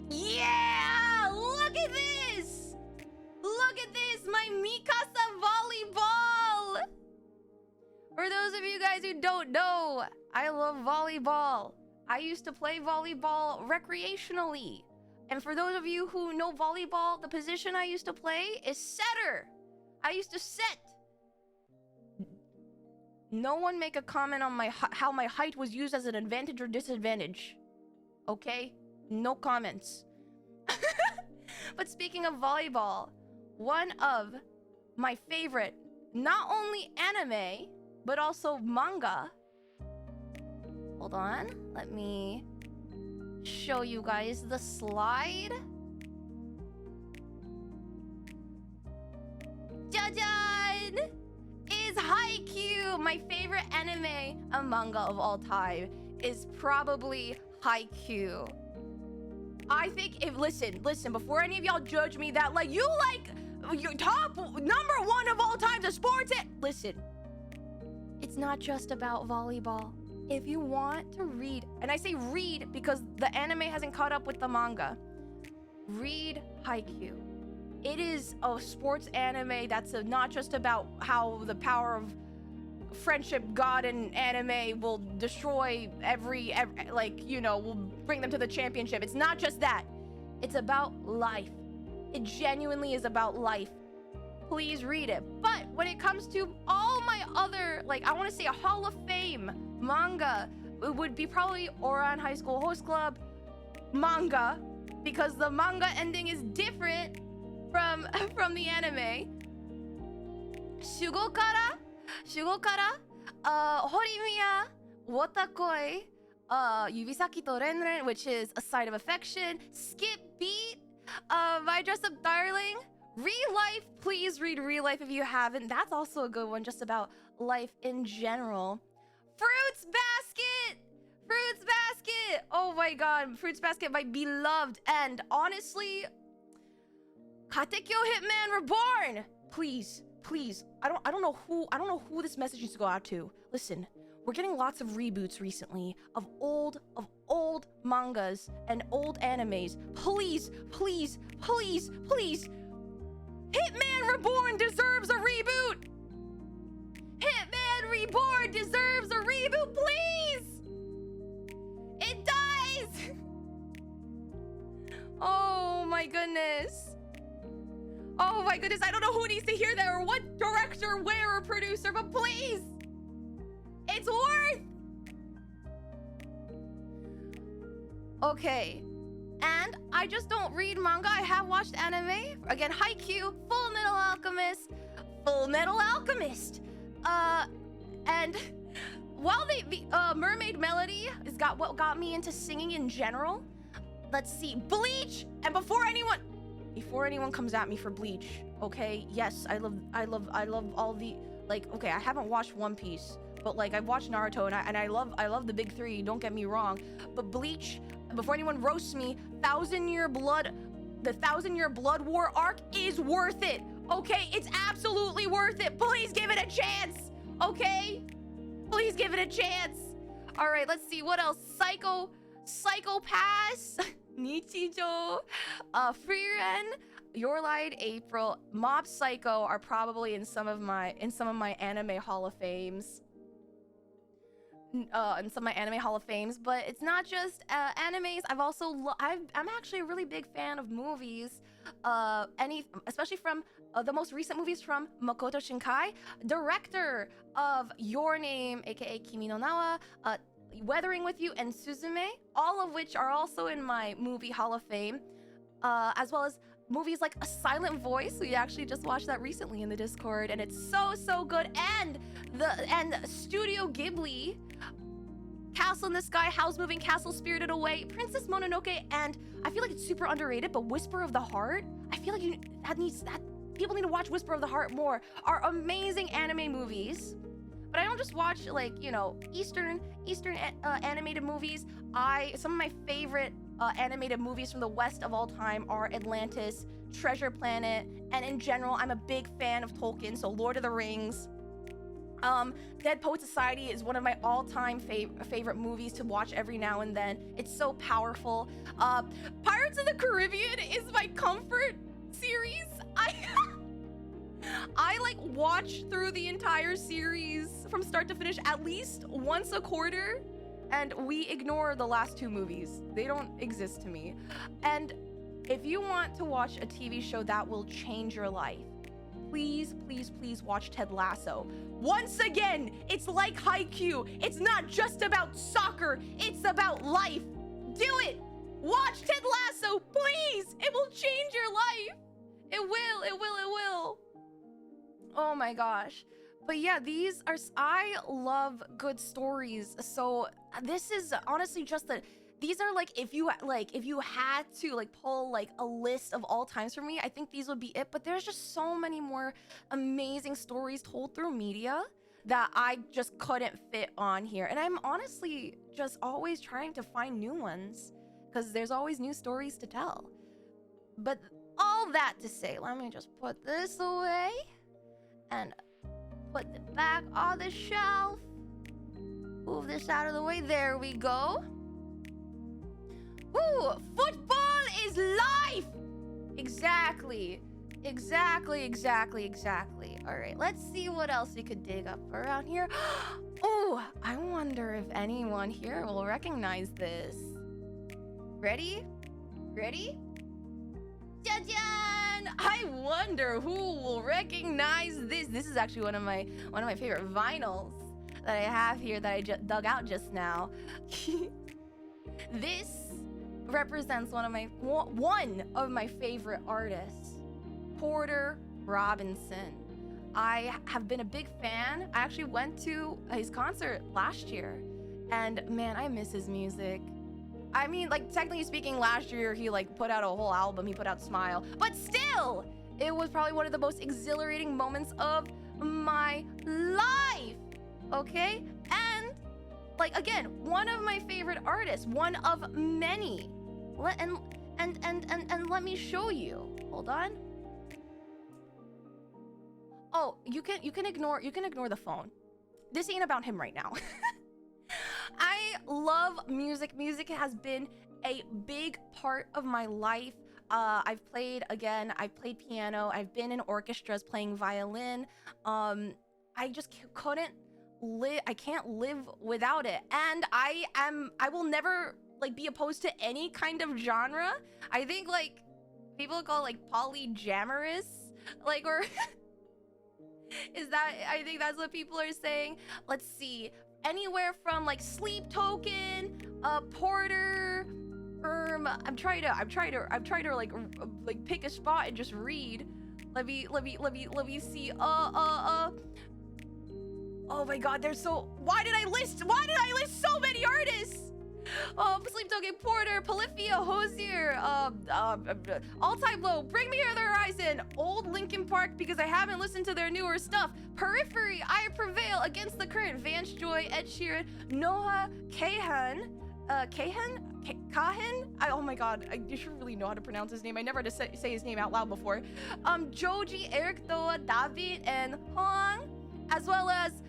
Yeah! Look at this! Look at this! My Mikasa volleyball! For those of you guys who don't know, I love volleyball. I used to play volleyball recreationally. And for those of you who know volleyball, the position I used to play is setter. I used to set. No one make a comment on how my height was used as an advantage or disadvantage. Okay? No comments. But speaking of volleyball, one of my favorite, not only anime, but also manga. Hold on. Let me show you guys the slide. Jajan! Is Haikyuu. My favorite anime and manga of all time is probably Haikyuu. I think listen, before any of y'all judge me that like you like your top #1 of all time to sports listen. It's not just about volleyball. if you want to read, and I say read because the anime hasn't caught up with the manga, read Haikyuu. It is a sports anime that's not just about how the power of friendship, God, and anime will destroy every like, you know, will bring them to the championship. It's not just that. It's about life. It genuinely is about life. Please read it. But when it comes to all my other, like, I want to say a Hall of Fame manga, it would be probably Ouran High School Host Club manga, because the manga ending is different from the anime. Shugokara, Horimiya, Wotakoi, Yubisaki to Renren, which is A Sign of Affection, Skip Beat, My Dress Up Darling, Real Life. Please read Real Life if you haven't. That's also a good one, just about life in general. Fruits Basket! Fruits Basket! Oh my god, Fruits Basket, my beloved. And honestly, Katekyo Hitman Reborn! Please, please. I don't know who this message needs to go out to. Listen, we're getting lots of reboots recently of old mangas and old animes. Please, please, please, please. Hitman Reborn deserves a reboot! Hitman Reborn deserves a reboot, please! It dies! Oh my goodness. Oh my goodness, I don't know who needs to hear that or what director, where, or producer, but please! It's worth! Okay. And I just don't read manga. I have watched anime. Again, Haikyuu, Full Metal Alchemist, Full Metal Alchemist. And while Mermaid Melody is what got me into singing in general. Let's see, Bleach. And before anyone comes at me for Bleach, okay? Yes, I love all the, like, okay, I haven't watched One Piece, but like I've watched Naruto and I love the big three. Don't get me wrong, but Bleach. Before anyone roasts me, the 1,000-Year Blood War arc is worth it. Okay, it's absolutely worth it. Please give it a chance. Okay, please give it a chance. All right, let's see what else. Psycho Pass, Nichijou, Frieren, Your Light, April, Mob Psycho are probably in some of my anime Hall of Fames. In some of my anime Hall of Fames, but it's not just animes. I'm actually a really big fan of movies, especially from the most recent movies from Makoto Shinkai, director of Your Name, aka Kimi no Na wa, Weathering with You, and Suzume, all of which are also in my movie Hall of Fame, as well as movies like A Silent Voice. We actually just watched that recently in the Discord, and it's so good. And Studio Ghibli, Castle in the Sky, Howl's Moving Castle, Spirited Away, Princess Mononoke, and I feel like it's super underrated, but Whisper of the Heart, I feel like people need to watch Whisper of the Heart more, are amazing anime movies. But I don't just watch, like, you know, Eastern animated movies. Some of my favorite animated movies from the West of all time are Atlantis, Treasure Planet, and in general, I'm a big fan of Tolkien, so Lord of the Rings. Dead Poet Society is one of my all-time favorite movies to watch every now and then. It's so powerful. Pirates of the Caribbean is my comfort series. I like watch through the entire series from start to finish at least once a quarter, and we ignore the last two movies. They don't exist to me. And if you want to watch a TV show that will change your life, please, please, please watch Ted Lasso. Once again, it's like Haikyuu. It's not just about soccer, it's about life. Do it! Watch Ted Lasso, please! It will change your life. It will, it will, it will. Oh my gosh. But yeah, I love good stories. So this is honestly just these are like, if you had to like pull like a list of all times for me, I think these would be it. But there's just so many more amazing stories told through media that I just couldn't fit on here. And I'm honestly just always trying to find new ones because there's always new stories to tell. But all that to say, let me just put this away and put it back on the shelf. Move this out of the way. There we go. Ooh, football is life! Exactly. All right, let's see what else we could dig up around here. Oh, I wonder if anyone here will recognize this. Ready? Jajan! I wonder who will recognize this. This is actually one of my favorite vinyls that I have here that I just dug out just now. This represents one of my favorite artists, Porter Robinson. I have been a big fan. I actually went to his concert last year, and man, I miss his music. I mean, like, technically speaking, last year he like put out a whole album. He put out Smile, but still, it was probably one of the most exhilarating moments of my life. Okay, and like again, one of my favorite artists, one of many. And let me show you. Hold on. Oh, you can ignore the phone. This ain't about him right now. I love music. Music has been a big part of my life. I've played piano. I've been in orchestras playing violin. I just couldn't live. I can't live without it. And I will never like be opposed to any kind of genre. I think like people call it like polyamorous, like, or I think that's what people are saying. Let's see, anywhere from like Sleep Token, Porter, I'm trying to like pick a spot and just read. Let me see. Oh my god, why did I list so many artists? Sleep Token, Porter, Polyphia, Hosier, All Time Low, Bring Me Here the Horizon, Old Linkin Park because I haven't listened to their newer stuff, Periphery, I Prevail, Against the Current, Vance Joy, Ed Sheeran, Noah Kahan. Oh my god, you should really know how to pronounce his name. I never had to say his name out loud before. Joji, Eric Doa, David, and Hong, as well as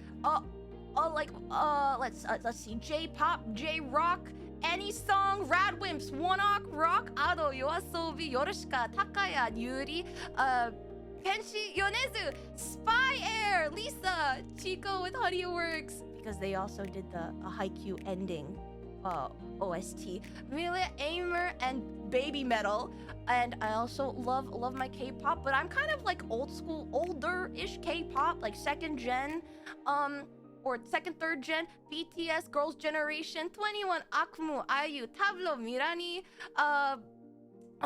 let's see, J-pop, J-rock, Any Song, Radwimps, One-Ok Rock, Ado, Yoasobi, Yorushika, Takaya, Yuri, Kenshi, Yonezu, Spy Air, Lisa, Chico with Honeyworks, because they also did the Haikyuu ending OST, Mila Aimer, and Baby Metal. And I also love my K-pop, but I'm kind of like old school, older-ish K-pop, like second gen, or second, third gen, BTS, Girls' Generation, 21, Akmu, IU, Tablo, Mirani, oh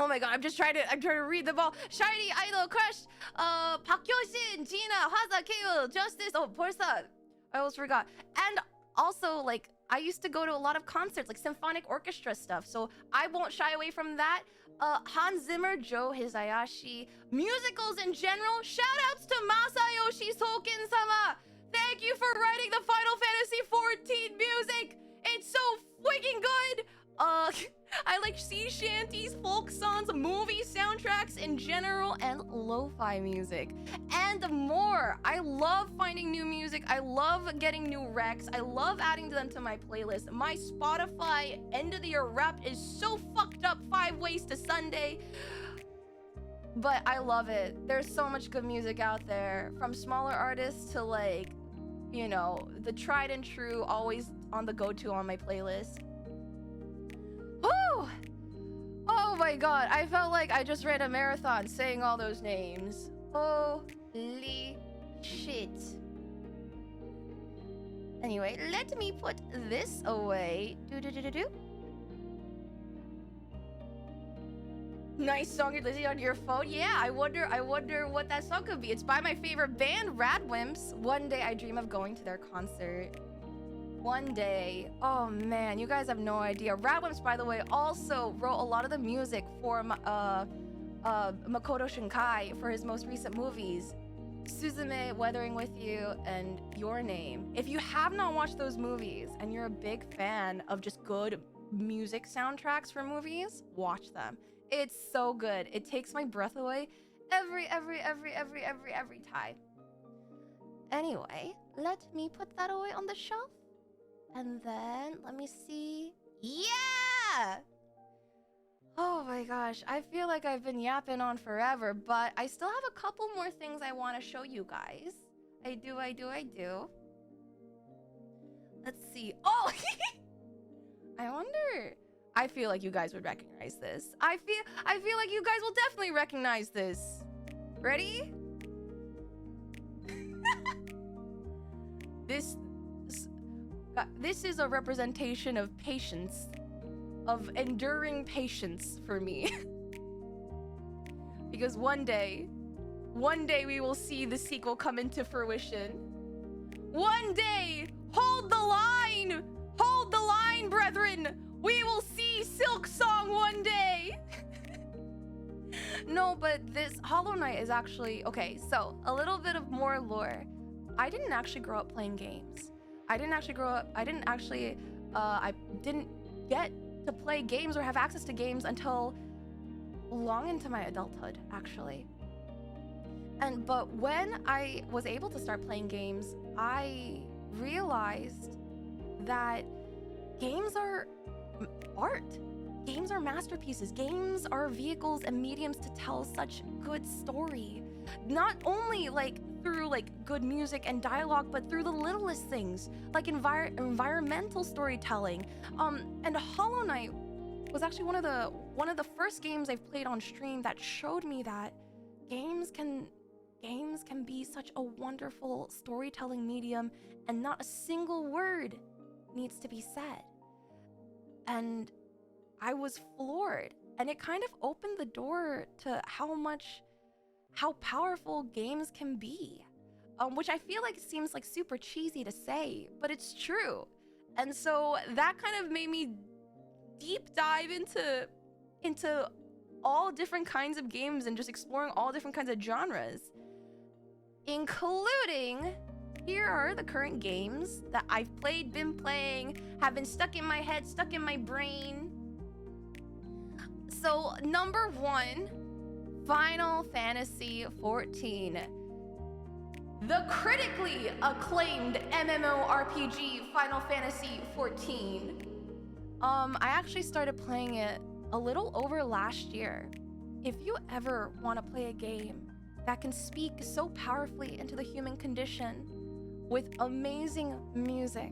my god, I'm trying to read them all. Shiny, Idol, Crush, Park Hyoshin, Gina, Haza, Keo, Justice, 벌써, I almost forgot. And also, like, I used to go to a lot of concerts, like symphonic orchestra stuff, so I won't shy away from that. Hans Zimmer, Joe Hisayashi, musicals in general, shoutouts to Masayoshi Soken-sama. Thank you for writing the Final Fantasy XIV music. It's so freaking good. I like sea shanties, folk songs, movie soundtracks in general, and lo-fi music, and more. I love finding new music. I love getting new recs. I love adding them to my playlist. My Spotify end of the year wrap is so fucked up. 5 Ways to Sunday. But I love it. There's so much good music out there, from smaller artists to, like, you know, the tried and true, always on the go-to on my playlist. Woo! Oh my god, I felt like I just ran a marathon saying all those names. Holy shit. Anyway, let me put this away. Nice song you're listening on your phone. Yeah, I wonder what that song could be. It's by my favorite band, RADWIMPS. One day I dream of going to their concert. One day. Oh man, you guys have no idea. RADWIMPS, by the way, also wrote a lot of the music for Makoto Shinkai for his most recent movies, Suzume, Weathering with You, and Your Name. If you have not watched those movies and you're a big fan of just good music soundtracks for movies, watch them. It's so good. It takes my breath away every time. Anyway, let me put that away on the shelf. And then, let me see. Yeah! Oh my gosh, I feel like I've been yapping on forever, but I still have a couple more things I want to show you guys. I do. Let's see. Oh! I wonder. I feel like you guys would recognize this. I feel like you guys will definitely recognize this. Ready? This is a representation of patience, of enduring patience for me. Because one day we will see the sequel come into fruition. One day, hold the line, brethren. We will see Silk Song one day. No, but this Hollow Knight is actually okay. So a little bit of more lore. I didn't actually grow up playing games. I didn't get to play games or have access to games until long into my adulthood, actually. But when I was able to start playing games, I realized that games are art. Games are masterpieces. Games are vehicles and mediums to tell such good story. Not only like through like good music and dialogue, but through the littlest things, like environmental storytelling. And Hollow Knight was actually one of the first games I've played on stream that showed me that games can be such a wonderful storytelling medium, and not a single word needs to be said. And I was floored, and it kind of opened the door to how powerful games can be, which I feel like seems like super cheesy to say, but it's true. And so that kind of made me deep dive into all different kinds of games and just exploring all different kinds of genres, including here are the current games that I've been playing, have been stuck in my head, stuck in my brain. So number 1, Final Fantasy XIV. The critically acclaimed MMORPG Final Fantasy XIV. I actually started playing it a little over last year. If you ever want to play a game that can speak so powerfully into the human condition with amazing music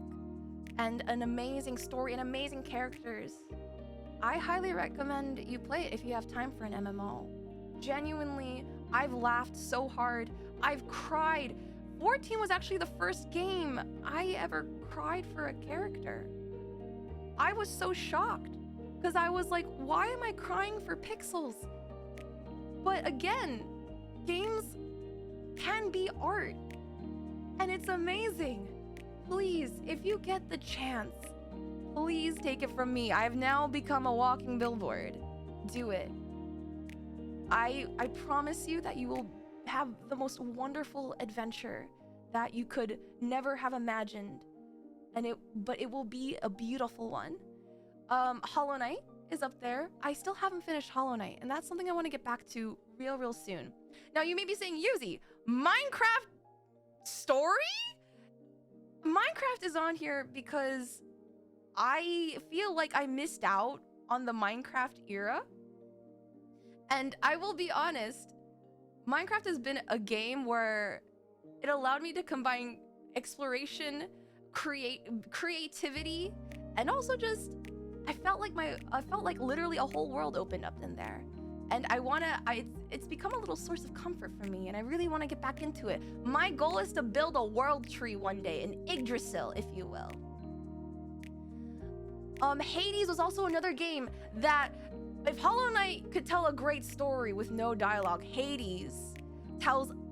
and an amazing story and amazing characters, I highly recommend you play it if you have time for an MMO. Genuinely, I've laughed so hard. I've cried. 14 was actually the first game I ever cried for a character. I was so shocked because I was like, why am I crying for pixels? But again, games can be art, and it's amazing. Please, if you get the chance, please take it from me. I've now become a walking billboard. Do it. I promise you that you will have the most wonderful adventure that you could never have imagined. But it will be a beautiful one. Hollow Knight is up there. I still haven't finished Hollow Knight, and that's something I want to get back to real soon. Now you may be saying, Yuzi, Minecraft story? Minecraft is on here because I feel like I missed out on the Minecraft era. And I will be honest, Minecraft has been a game where it allowed me to combine exploration, creativity, and also just I felt like literally a whole world opened up in there. And it's become a little source of comfort for me, and I really want to get back into it. My goal is to build a world tree one day, an Yggdrasil, if you will. Hades was also another game that, if Hollow Knight could tell a great story with no dialogue, Hades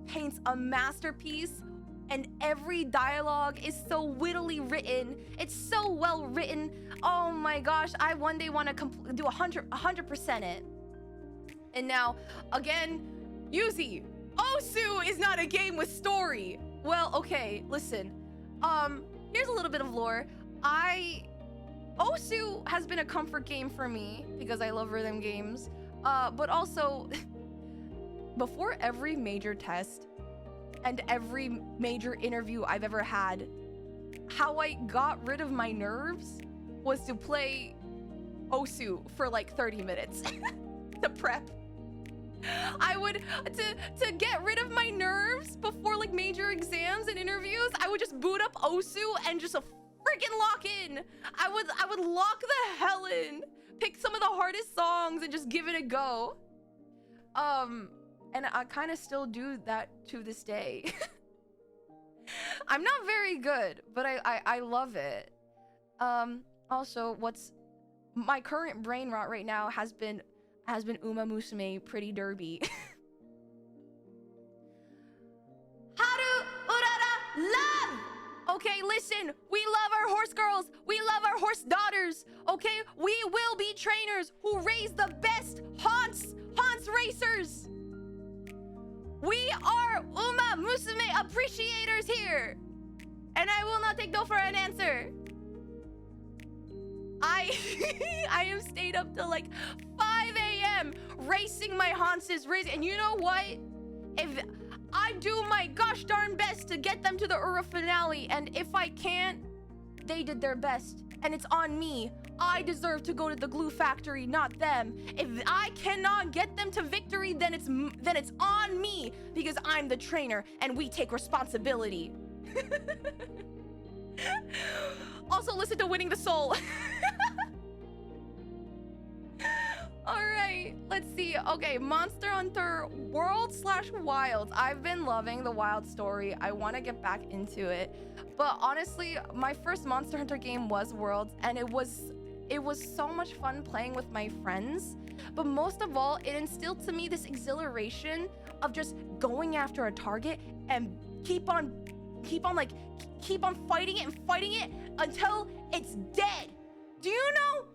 paints a masterpiece, and every dialogue is so wittily written. It's so well written. Oh my gosh, I one day want to do 100% it. And now, again, Yuzi, Osu is not a game with story. Well, okay, listen. Here's a little bit of lore. Osu has been a comfort game for me because I love rhythm games. But also, before every major test and every major interview I've ever had, how I got rid of my nerves was to play Osu for like 30 minutes to prep. I would, to get rid of my nerves before like major exams and interviews, I would just boot up Osu and just freaking lock in. I would lock the hell in, pick some of the hardest songs and just give it a go. And I kind of still do that to this day. I'm not very good, but I love it. Also, what's my current brain rot right now has been Uma Musume Pretty Derby. Haru Urara love! Okay, listen, we love our horse girls, we love our horse daughters, okay? We will be trainers who raise the best Hans racers. We are Uma Musume appreciators here. And I will not take no for an answer. I am stayed up till like 5 a.m. racing my Hanses, and you know what? If I do my gosh darn best to get them to the Ura finale, and if I can't, they did their best, and it's on me. I deserve to go to the glue factory, not them. If I cannot get them to victory, then it's on me, because I'm the trainer and we take responsibility. Also, listen to Winning the Soul. All right, let's see. Okay, Monster Hunter World/Wilds. I've been loving the Wild story. I want to get back into it, but honestly, my first Monster Hunter game was Worlds, and it was so much fun playing with my friends. But most of all, it instilled to me this exhilaration of just going after a target and keep on fighting it until it's dead. Do you know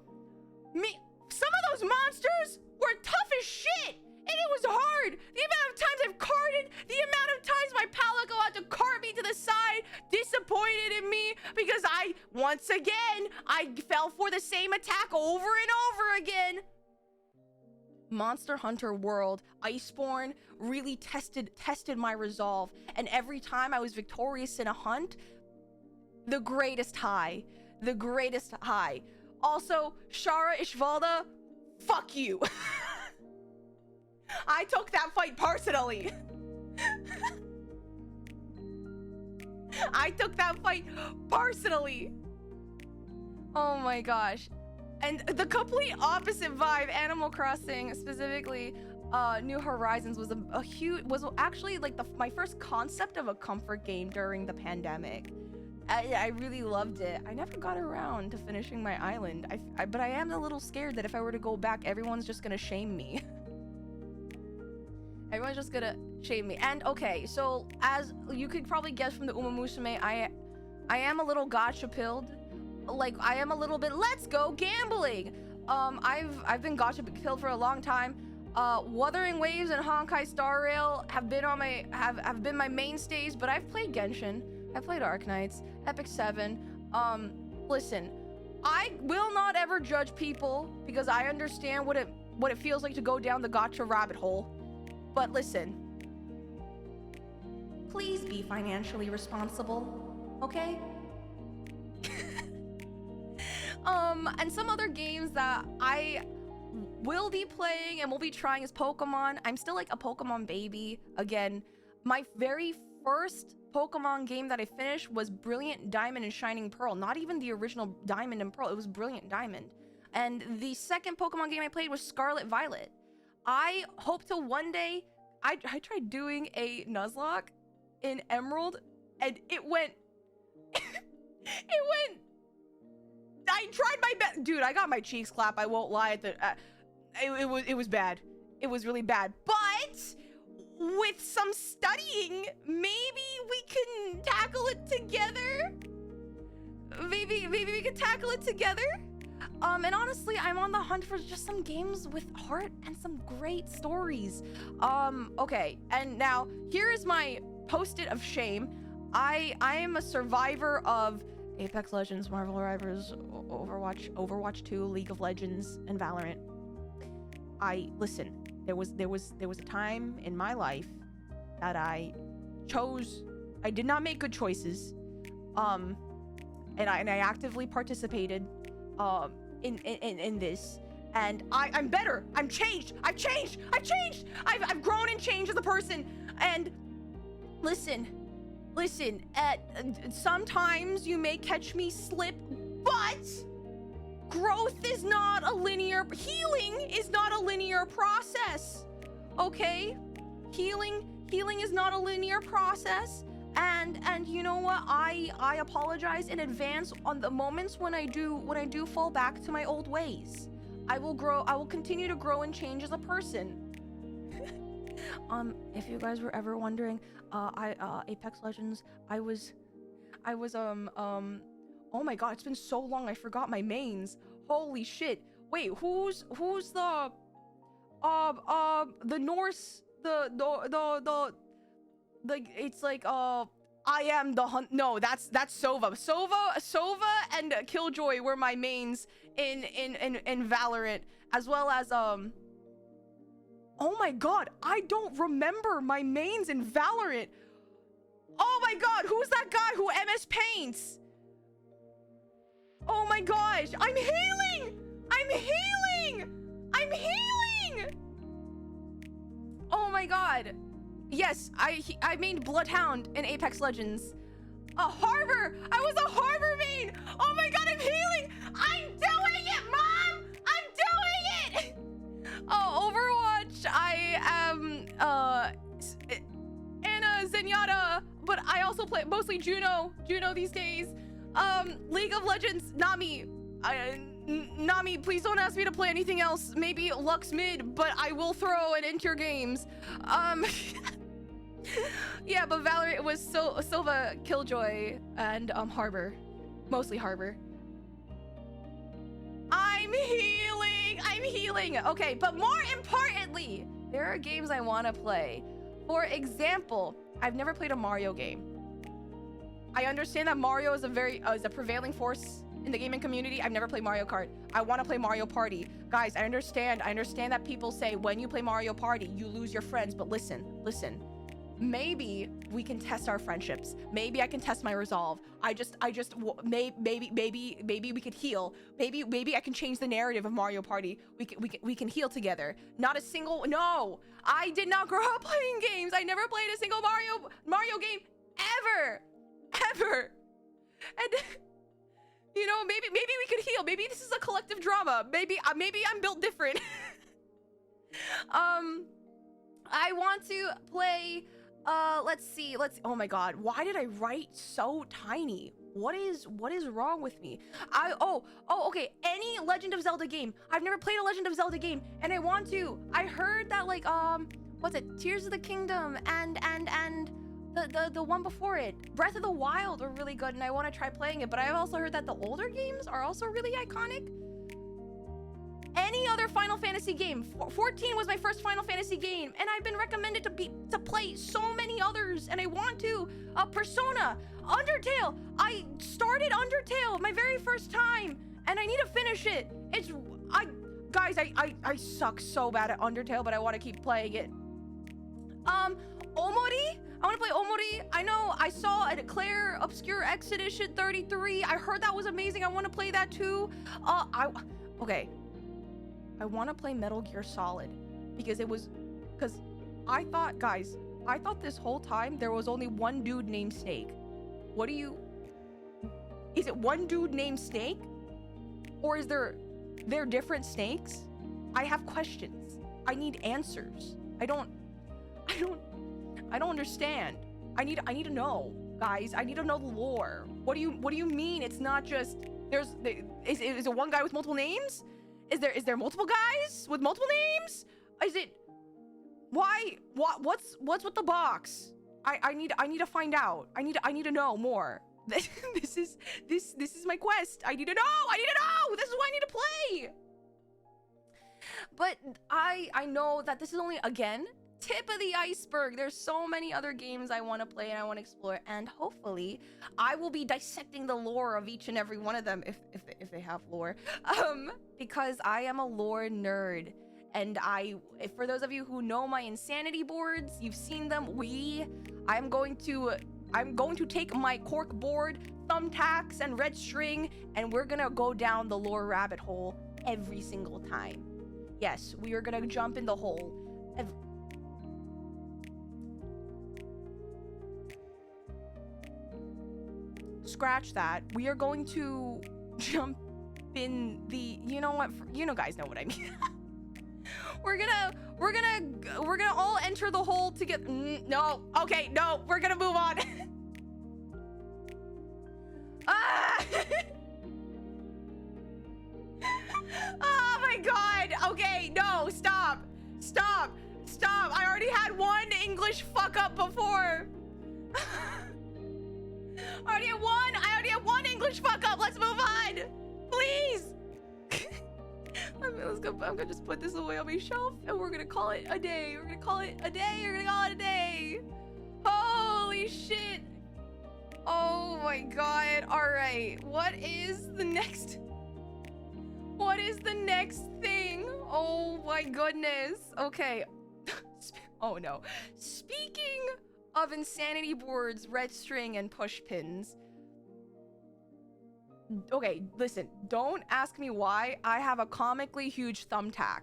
me? Some of those monsters were tough as shit, and it was hard. The amount of times I've carded, the amount of times my palico had to cart me to the side, disappointed in me because once again, I fell for the same attack over and over again. Monster Hunter World, Iceborne really tested my resolve, and every time I was victorious in a hunt, the greatest high. Also, Shara Ishvalda, fuck you. I took that fight personally. Oh my gosh. And the complete opposite vibe, Animal Crossing, specifically New Horizons, was was actually like my first concept of a comfort game during the pandemic. I really loved it. I never got around to finishing my island. But I am a little scared that if I were to go back, everyone's just gonna shame me. Everyone's just gonna shame me. And okay, so as you could probably guess from the Uma Musume, I am a little gacha pilled. Like, I am a little bit let's go gambling. I've been gacha pilled for a long time. Wuthering Waves and Honkai Star Rail have been my mainstays, but I've played Genshin. I played Arknights, Epic 7. Listen, I will not ever judge people because I understand what it feels like to go down the gacha rabbit hole. But listen, please be financially responsible, okay? And some other games that I will be playing and will be trying is Pokemon. I'm still like a Pokemon baby. Again, my very first Pokemon game that I finished was Brilliant Diamond and Shining Pearl. Not even the original Diamond and Pearl. It was Brilliant Diamond. And the second Pokemon game I played was Scarlet Violet. I hope to one day... I tried doing a Nuzlocke in Emerald, and it went... I tried my best. Dude, I got my cheeks clapped. I won't lie. It was bad. It was really bad. But... with some studying, maybe we can tackle it together. Maybe we can tackle it together. And honestly, I'm on the hunt for just some games with heart and some great stories. Okay, and now here is my post-it of shame. I am a survivor of Apex Legends, Marvel Rivals, Overwatch 2, League of Legends, and Valorant. Listen. There was a time in my life that I did not make good choices. and I actively participated in this, and I'm better. I've changed. I've grown and changed as a person. And listen, sometimes you may catch me slip, but growth is not a linear, healing is not a linear process, okay? Healing is not a linear process, and you know what? I apologize in advance on the moments when I do fall back to my old ways. I will continue to grow and change as a person. If you guys were ever wondering, Apex Legends, I was oh my god, it's been so long I forgot my mains. Holy shit. Wait, who's the Norse, the it's like I am the hunt. No, that's Sova. Sova and Killjoy were my mains in Valorant, as well as oh my god, I don't remember my mains in Valorant. Oh my god, who's that guy who MS paints? Oh my gosh, I'm healing! Oh my god. Yes, I mained Bloodhound in Apex Legends. A Harbor! I was a Harbor main! Oh my god, I'm healing! I'm doing it, Mom! I'm doing it! Oh, Overwatch, I am Anna Zenyatta, but I also play mostly Juno these days. League of Legends, Nami. Nami, please don't ask me to play anything else. Maybe Lux mid, but I will throw it into your games. Yeah, but Valorant was Silva, Killjoy, and Harbor. Mostly Harbor. I'm healing. Okay, but more importantly, there are games I want to play. For example, I've never played a Mario game. I understand that Mario is a prevailing force in the gaming community. I've never played Mario Kart. I want to play Mario Party. Guys, I understand that people say when you play Mario Party, you lose your friends, but listen. Maybe we can test our friendships. Maybe I can test my resolve. Maybe we could heal. Maybe I can change the narrative of Mario Party. We can heal together. No, I did not grow up playing games. I never played a single Mario game ever. And you know, maybe we could heal. Maybe this is a collective drama. Maybe I'm built different. I want to play. Let's see. Oh my god, why did I write so tiny? What is wrong with me? Okay, any Legend of Zelda game. I've never played a Legend of Zelda game, and I want to. I heard that like what's it? Tears of the Kingdom and the one before it, Breath of the Wild, are really good, and I want to try playing it. But I've also heard that the older games are also really iconic. Any other Final Fantasy game. 14 was my first Final Fantasy game, and I've been recommended to play so many others, and I want to. Persona, Undertale. I started Undertale my very first time, and I need to finish it. Guys, I suck so bad at Undertale, but I want to keep playing it. Omori. I want to play Omori. I know I saw a Claire Obscure X Edition 33. I heard that was amazing. I want to play that too. Okay. I want to play Metal Gear Solid because I thought this whole time there was only one dude named Snake. Is it one dude named Snake? Or is there different snakes? I have questions. I need answers. I don't understand. I need to know, guys. I need to know the lore. What do you mean? It's not just is it one guy with multiple names? Is there multiple guys with multiple names? Is it what's with the box? I need to find out. I need to know more. This is my quest. I need to know. This is what I need to play. But I know that this is only, again, tip of the iceberg. There's so many other games I want to play and I want to explore, and hopefully I will be dissecting the lore of each and every one of them if they have lore, because I am a lore nerd. And for those of you who know my insanity boards, you've seen them. I'm going to I'm going to take my cork board, thumbtacks, and red string, and we're gonna go down the lore rabbit hole every single time. Yes, we are gonna jump in the hole. Scratch that. We are going to jump in the, you know what, you know, guys know what I mean. we're gonna all enter the hole to get, no, okay, no, we're gonna move on. Ah! Oh my god. Okay, no, stop. I already had one English fuck up before. I already had one English fuck up. Let's move on, please. Let's go. I'm gonna just put this away on my shelf, and we're gonna call it a day. We're gonna call it a day. Holy shit. Oh my god. All right. What is the next thing? Oh my goodness. Okay. Oh no. Speaking of insanity boards, red string, and push pins. Okay, listen. Don't ask me why I have a comically huge thumbtack.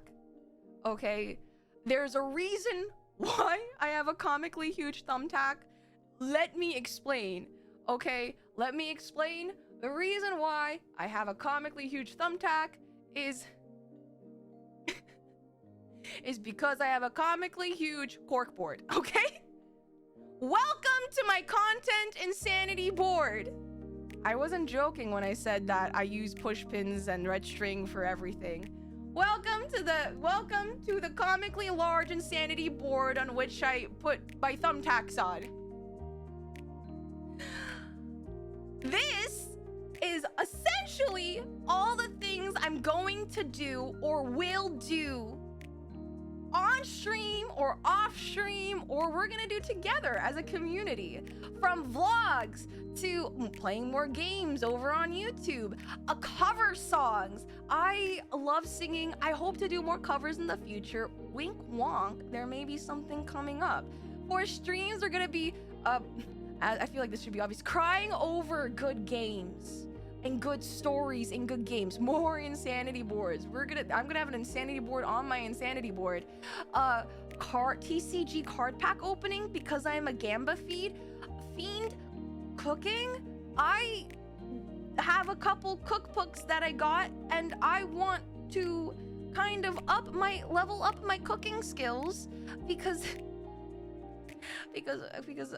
Okay? There's a reason why I have a comically huge thumbtack. Let me explain. Okay? Let me explain. The reason why I have a comically huge thumbtack is because I have a comically huge corkboard, okay? Welcome to my content insanity board. I wasn't joking when I said that I use push pins and red string for everything. Welcome to the comically large insanity board on which I put my thumbtacks on. This is essentially all the things I'm going to do or will do on stream or off stream, or we're gonna do together as a community. From vlogs to playing more games over on YouTube, cover songs. I love singing. I hope to do more covers in the future. Wink wonk, there may be something coming up. For streams are gonna be I feel like this should be obvious, crying over good games and good stories and good games. More insanity boards. I'm gonna have an insanity board on my insanity board. TCG card pack opening because I am a Gamba fiend. Cooking. I have a couple cookbooks that I got, and I want to kind of level up my cooking skills because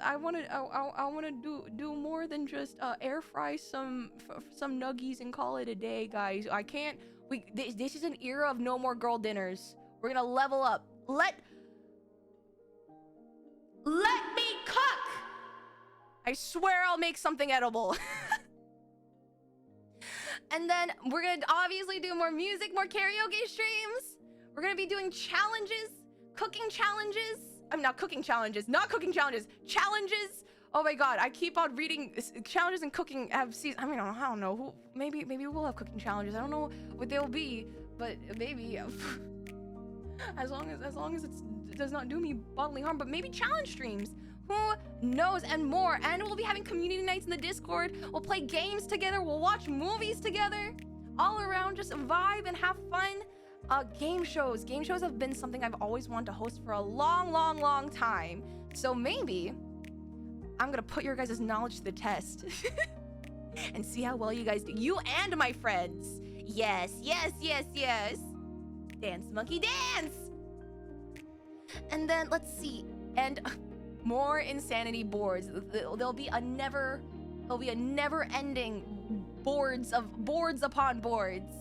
I want to do more than just air fry some nuggies and call it a day, guys. I can't. This is an era of no more girl dinners. We're gonna level up. Let me cook. I swear I'll make something edible. And then we're gonna obviously do more music, more karaoke streams. We're gonna be doing challenges, cooking challenges. I'm not cooking challenges, challenges. Oh my god, I keep on reading challenges and cooking have seasons. I mean, I don't know who. Maybe we'll have cooking challenges. I don't know what they'll be, but maybe as long as it does not do me bodily harm. But maybe challenge streams. Who knows? And more. And we'll be having community nights in the Discord. We'll play games together. We'll watch movies together. All around, just vibe and have fun. Game shows. Game shows have been something I've always wanted to host for a long time. So maybe I'm gonna put your guys' knowledge to the test and see how well you guys do. You and my friends. Yes. Dance, monkey, dance. And then let's see. And more insanity boards. There'll be a never-ending boards upon boards.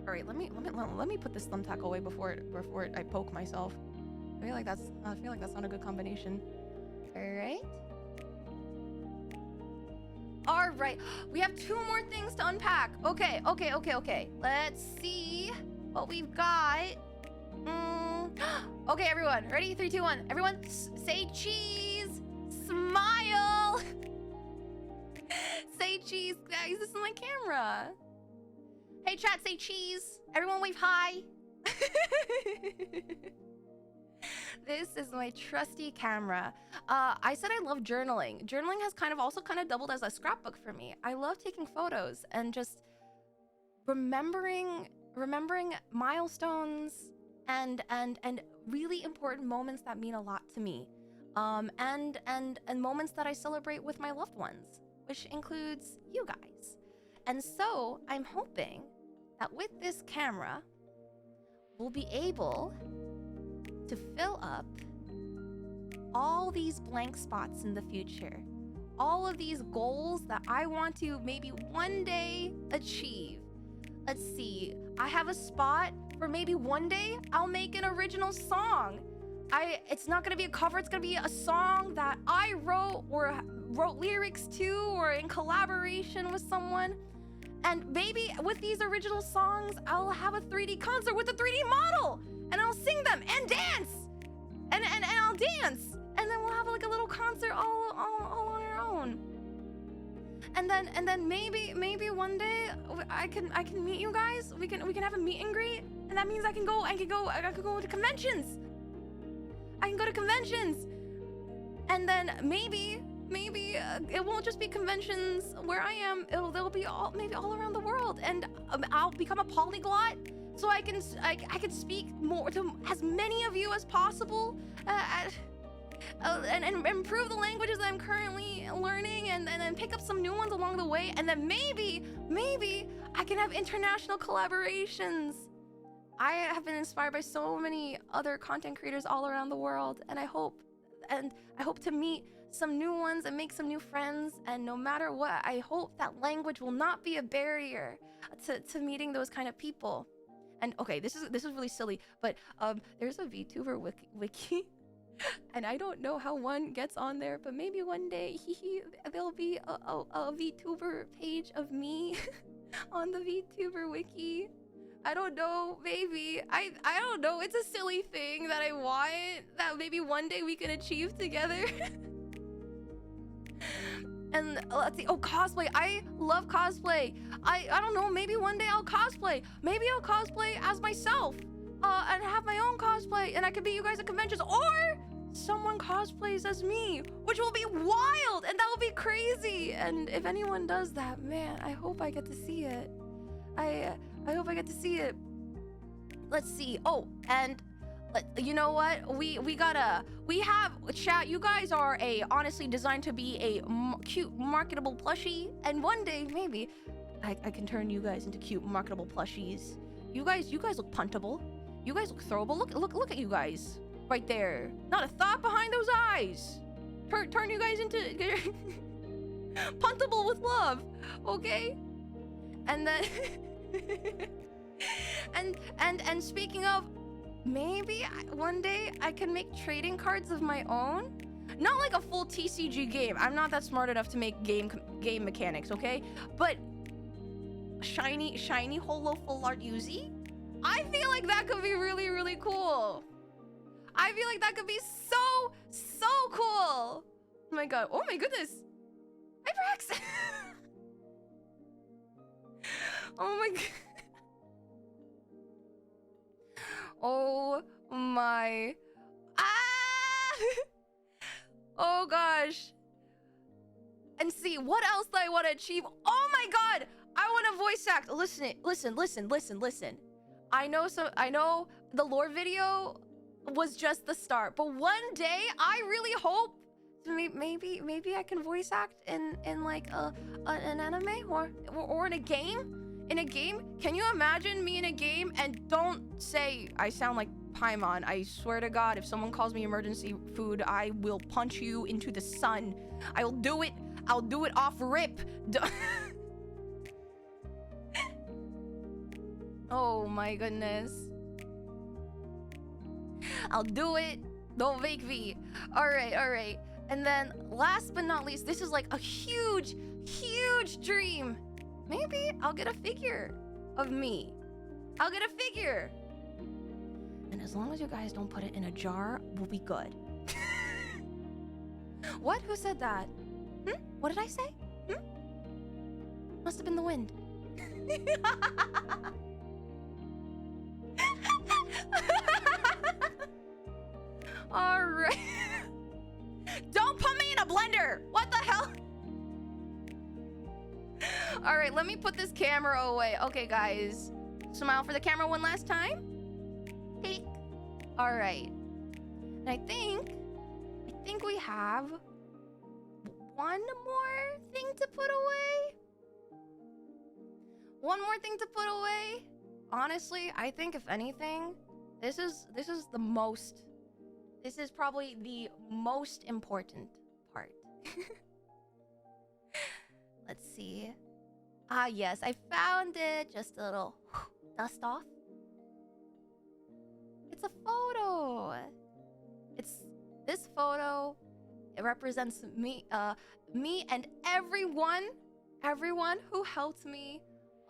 All right, let me put this thumbtack away before I poke myself. I feel like that's not a good combination. All right. We have 2 more things to unpack. Okay. Let's see what we've got. Okay, everyone. Ready? 3, 2, 1. Everyone, say cheese. Smile. Say cheese, guys. This is my camera. Hey, chat, say cheese. Everyone wave hi. This is my trusty camera. I said I love journaling. Journaling has also doubled as a scrapbook for me. I love taking photos and just remembering milestones and really important moments that mean a lot to me. And moments that I celebrate with my loved ones, which includes you guys. And so I'm hoping that with this camera, we'll be able to fill up all these blank spots in the future. All of these goals that I want to maybe one day achieve. Let's see, I have a spot for maybe one day I'll make an original song. It's not gonna be a cover, it's gonna be a song that I wrote or wrote lyrics to or in collaboration with someone. And maybe with these original songs, I'll have a 3D concert with a 3D model and I'll sing them and dance and I'll dance. And then we'll have like a little concert all on our own. And then maybe one day I can meet you guys. We can have a meet and greet. And that means I can go to conventions. I can go to conventions. And then maybe it won't just be conventions where I am. They'll be maybe all around the world, and I'll become a polyglot, so I can speak more to as many of you as possible, and improve the languages that I'm currently learning, and then pick up some new ones along the way, and then maybe I can have international collaborations. I have been inspired by so many other content creators all around the world, and I hope to meet some new ones and make some new friends. And no matter what, I hope that language will not be a barrier to meeting those kind of people. And okay, this is really silly, but there's a VTuber wiki, and I don't know how one gets on there, but maybe one day there'll be a VTuber page of me on the VTuber wiki. I don't know, maybe. I don't know. It's a silly thing that I want that maybe one day we can achieve together. And let's see. Oh, cosplay. I love cosplay. I don't know. Maybe one day I'll cosplay. Maybe I'll cosplay as myself. And have my own cosplay. And I could be you guys at conventions. Or someone cosplays as me, which will be wild. And that will be crazy. And if anyone does that, man, I hope I get to see it. I hope I get to see it. Let's see. Oh, and you know what? We have chat. You guys are honestly designed to be a cute, marketable plushie. And one day, maybe, I can turn you guys into cute, marketable plushies. You guys look puntable. You guys look throwable. Look at you guys right there. Not a thought behind those eyes. Turn you guys into puntable with love. Okay. And then and speaking of, maybe one day I can make trading cards of my own. Not like a full TCG game. I'm not that smart enough to make game mechanics, okay? But shiny holo full art Yuzi. I feel like that could be really, really cool. I feel like that could be so cool. Oh my god. Oh my goodness. Hi, Brax. Oh my god. Oh my. Oh gosh. And see, what else do I want to achieve? Oh my god. I want to voice act. Listen. I know the lore video was just the start, but one day I really hope maybe I can voice act in like an anime or in a game. In a game, can you imagine me in a game? And don't say I sound like Paimon. I swear to God, if someone calls me emergency food, I will punch you into the sun. I'll do it off rip. Oh my goodness. I'll do it. Don't make me. All right. And then last but not least, this is like a huge dream. Maybe I'll get a figure of me. I'll get a figure. And as long as you guys don't put it in a jar, we'll be good. What? Who said that? What did I say? Must have been the wind. All right, let me put this camera away. Okay, guys. Smile for the camera one last time. Take. All right. And I think we have one more thing to put away. One more thing to put away. Honestly, I think if anything, this is the most. This is probably the most important part. Let's see. Ah, yes, I found it. Just a little dust off. It's a photo. It's this photo. It represents me, me and everyone who helped me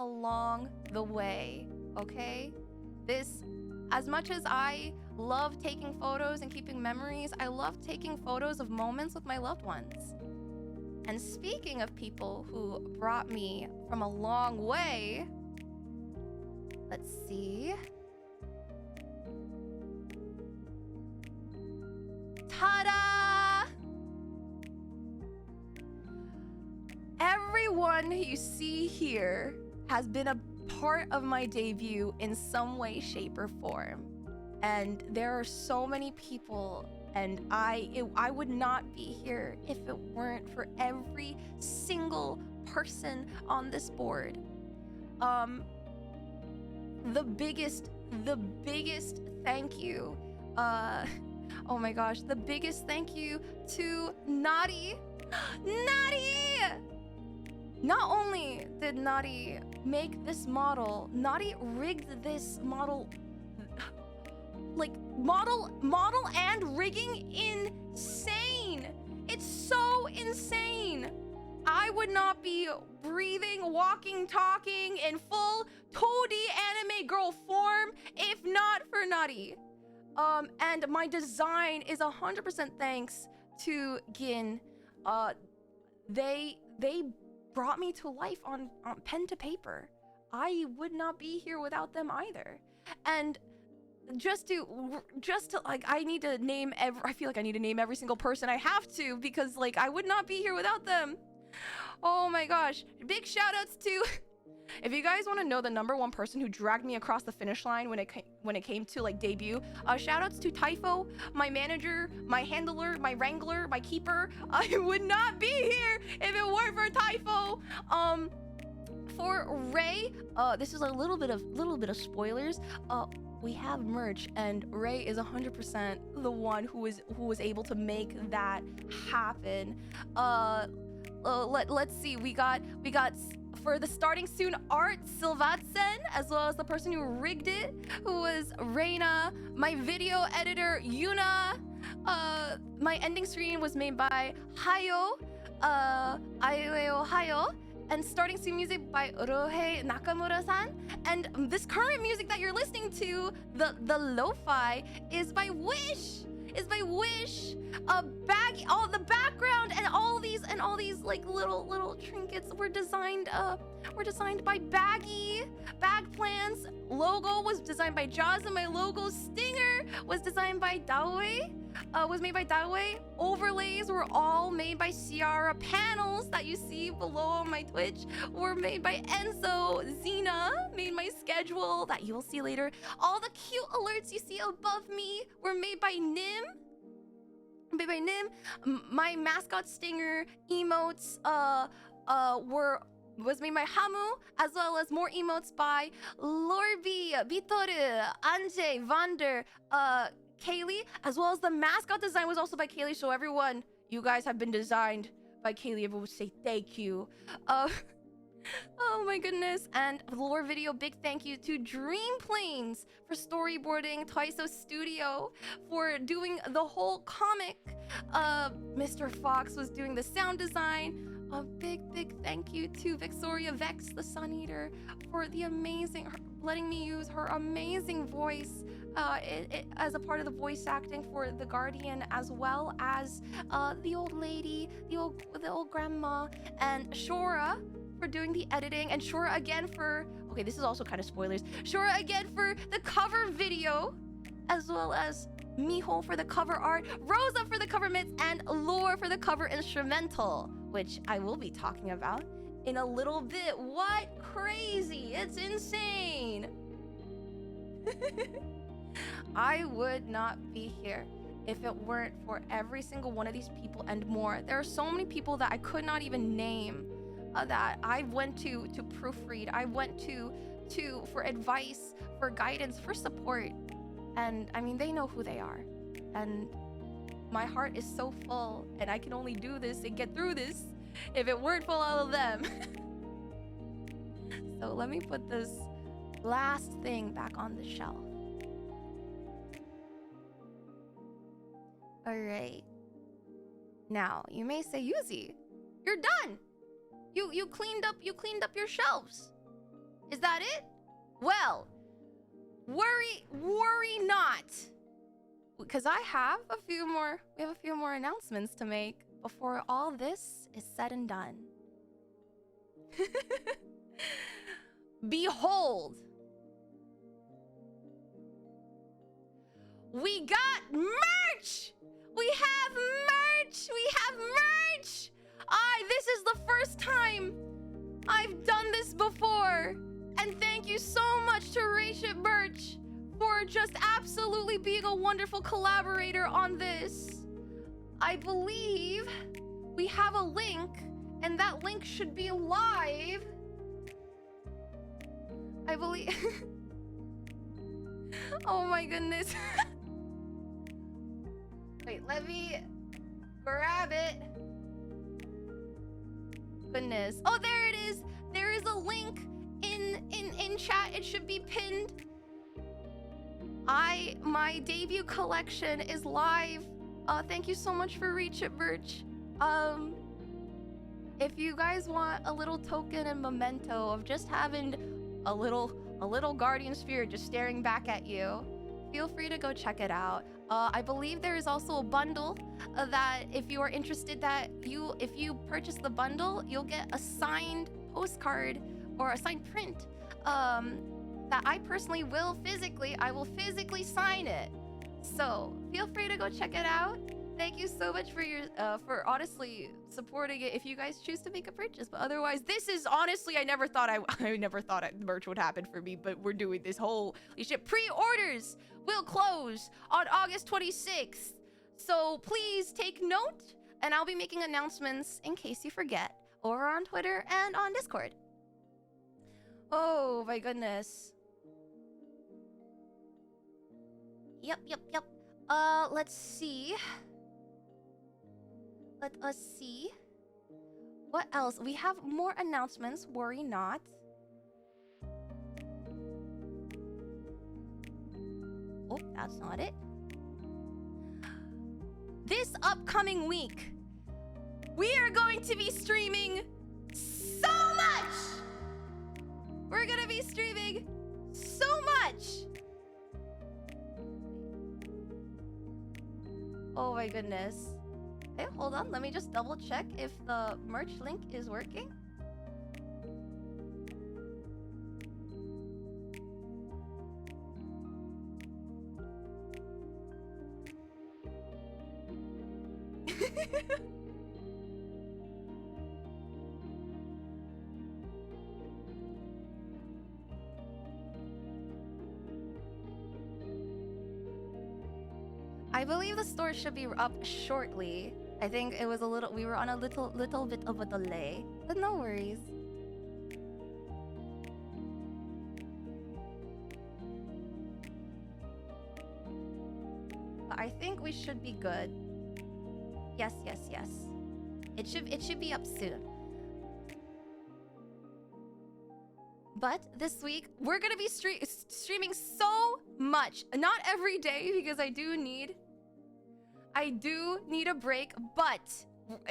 along the way. Okay, this, as much as I love taking photos and keeping memories, I love taking photos of moments with my loved ones. And speaking of people who brought me from a long way, let's see. Ta-da! Everyone you see here has been a part of my debut in some way, shape, or form. And there are so many people, and I would not be here if it weren't for every single person on this board. The biggest thank you, oh my gosh, the biggest thank you to Nadi. Nadi! Not only did Nadi make this model, Nadi rigged this model, like model and rigging insane. It's so insane. I would not be breathing, walking, talking in full 2D anime girl form if not for Nadi. And my design is 100% thanks to Gin. They brought me to life on pen to paper. I would not be here without them either. And just to like, I feel like I need to name every single person. I have to, because like I would not be here without them. Oh my gosh. Big shout outs to if you guys want to know the #1 person who dragged me across the finish line when it came to like debut, shout outs to Typho, my manager, my handler, my wrangler, my keeper. I would not be here if it weren't for Typho. For Ray, this is a little bit of spoilers. We have merch, and Ray is 100% the one who was able to make that happen. Let's see. We got for the starting soon art, Silvatsen, as well as the person who rigged it, who was Reina. My video editor, Yuna. My ending screen was made by Hayo, Aiueo Hayo. And starting scene music by Urohei Nakamura-san. And this current music that you're listening to, the lo-fi, is by Wish. Baggy, all the background and all these like little trinkets were designed by Baggy. Bag plans logo was designed by Jaws, and my logo stinger was designed by Daoi. Was made by Daoi. Overlays were all made by Ciara. Panels that you see below on my Twitch were made by Enzo. Xena made my schedule that you'll see later. All the cute alerts you see above me were made by Nim. My mascot stinger emotes was made by Hamu, as well as more emotes by Lorby, Vitoru, Anje, Vander, Kaylee, as well as the mascot design was also by Kaylee. So everyone, you guys have been designed by Kaylee. Everyone would say thank you. Oh my goodness. And lore video, big thank you to Dream Planes for storyboarding, Taiso Studio for doing the whole comic. Mr. Fox was doing the sound design. A big thank you to Victoria Vex, the Sun Eater, for the amazing, letting me use her amazing voice as a part of the voice acting for the Guardian, as well as the old lady, the old grandma, and Shora for doing the editing, and Shora again for, okay, this is also kind of spoilers, Shora again for the cover video, as well as Miho for the cover art, Rosa for the cover mitts, and Lore for the cover instrumental, which I will be talking about in a little bit. What? Crazy. It's insane. I would not be here if it weren't for every single one of these people and more. There are so many people that I could not even name that I went to proofread. I went to for advice, for guidance, for support. And I mean, they know who they are. And my heart is so full, and I can only do this and get through this if it weren't for all of them. So let me put this last thing back on the shelf. All right. Now, you may say, Yuzi, you're done. You cleaned up your shelves. Is that it? Well, worry not. Because I have a few more announcements to make before all this is said and done. Behold, we got merch! We have merch! We have merch! This is the first time I've done this before. And thank you so much to Rachel Birch for just absolutely being a wonderful collaborator on this. I believe we have a link, and that link should be live. I believe... Oh my goodness. Wait, let me grab it. Goodness. Oh, there it is. There is a link in chat. It should be pinned. My debut collection is live. Thank you so much for Reach It Birch. If you guys want a little token and memento of just having a little guardian sphere just staring back at you, feel free to go check it out. I believe there is also a bundle that if you are interested, that if you purchase the bundle, you'll get a signed postcard or a signed print that I personally will physically sign it. So feel free to go check it out. Thank you so much for honestly supporting it if you guys choose to make a purchase. But otherwise, this is honestly, I never thought merch would happen for me, but we're doing this whole shit. Pre-orders will close on August 26th. So please take note, and I'll be making announcements in case you forget over on Twitter and on Discord. Oh my goodness. Yep. Let's see. Let us see. What else? We have more announcements, worry not. Oh, that's not it. This upcoming week, we are going to be streaming so much! We're gonna be streaming so much! Oh my goodness. Hey, hold on. Let me just double check if the merch link is working. I believe the store should be up shortly. I think it was we were on a little bit of a delay, but no worries. But I think we should be good. Yes. It should be up soon. But this week we're gonna be streaming so much. Not every day, because I do need a break, but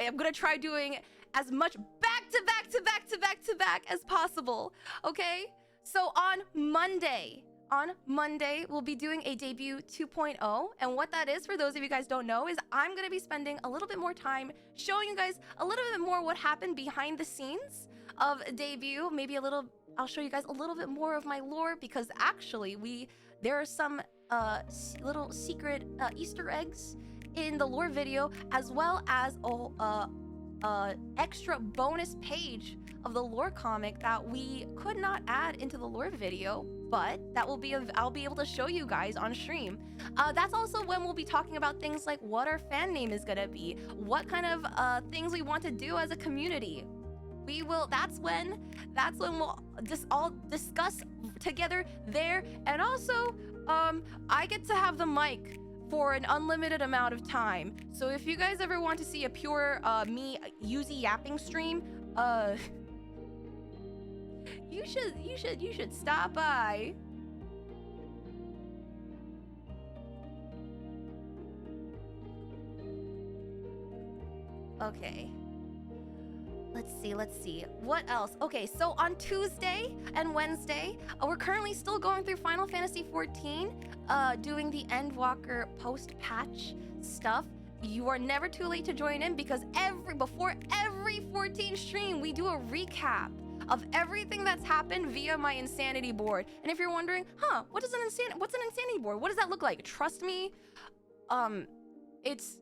I'm gonna try doing as much back to back as possible. Okay? So on Monday, we'll be doing a debut 2.0, and what that is, for those of you guys don't know, is I'm gonna be spending a little bit more time showing you guys a little bit more what happened behind the scenes of debut. Maybe I'll show you guys a little bit more of my lore, because actually there are some little secret Easter eggs in the lore video, as well as a extra bonus page of the lore comic that we could not add into the lore video, but that will be I'll be able to show you guys on stream. That's also when we'll be talking about things like what our fan name is gonna be, what kind of things we want to do as a community. That's when we'll just all discuss together there. And also, I get to have the mic for an unlimited amount of time. So if you guys ever want to see a pure me Yuzi yapping stream, you should stop by. Okay. Let's see. What else? Okay, so on Tuesday and Wednesday, we're currently still going through Final Fantasy XIV, doing the Endwalker post-patch stuff. You are never too late to join in because before every 14 stream, we do a recap of everything that's happened via my insanity board. And if you're wondering, what's an insanity board? What does that look like? Trust me, it's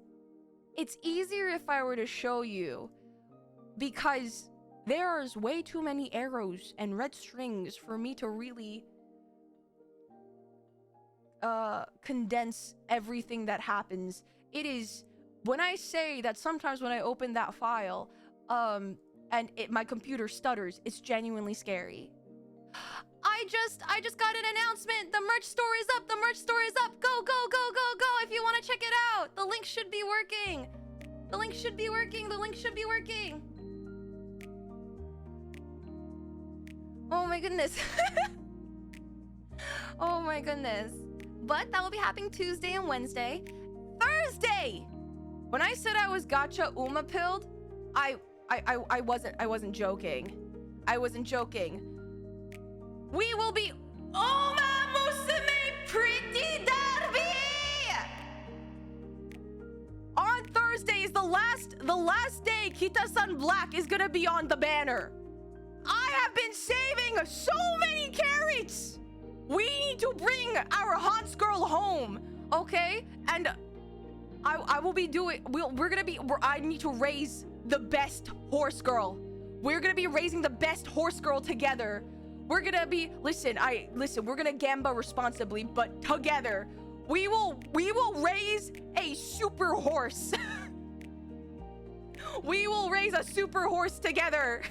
easier if I were to show you, because there's way too many arrows and red strings for me to really condense everything that happens. It is, when I say that sometimes when I open that file and my computer stutters, it's genuinely scary. I just got an announcement. The merch store is up. The merch store is up. Go if you want to check it out. The link should be working. The link should be working. Oh my goodness. Oh my goodness. But that will be happening Tuesday and Wednesday. Thursday! When I said I was gacha Uma pilled, I wasn't joking. I wasn't joking. We will be Uma Musume Pretty Derby! On Thursday is the last day Kita-san Black is gonna be on the banner. I have been saving so many carrots. We need to bring our Hans girl home, okay? And I will be doing. I need to raise the best horse girl. We're gonna be raising the best horse girl together. We're gonna be listen. We're gonna gamba responsibly, but together, we will raise a super horse. We will raise a super horse together.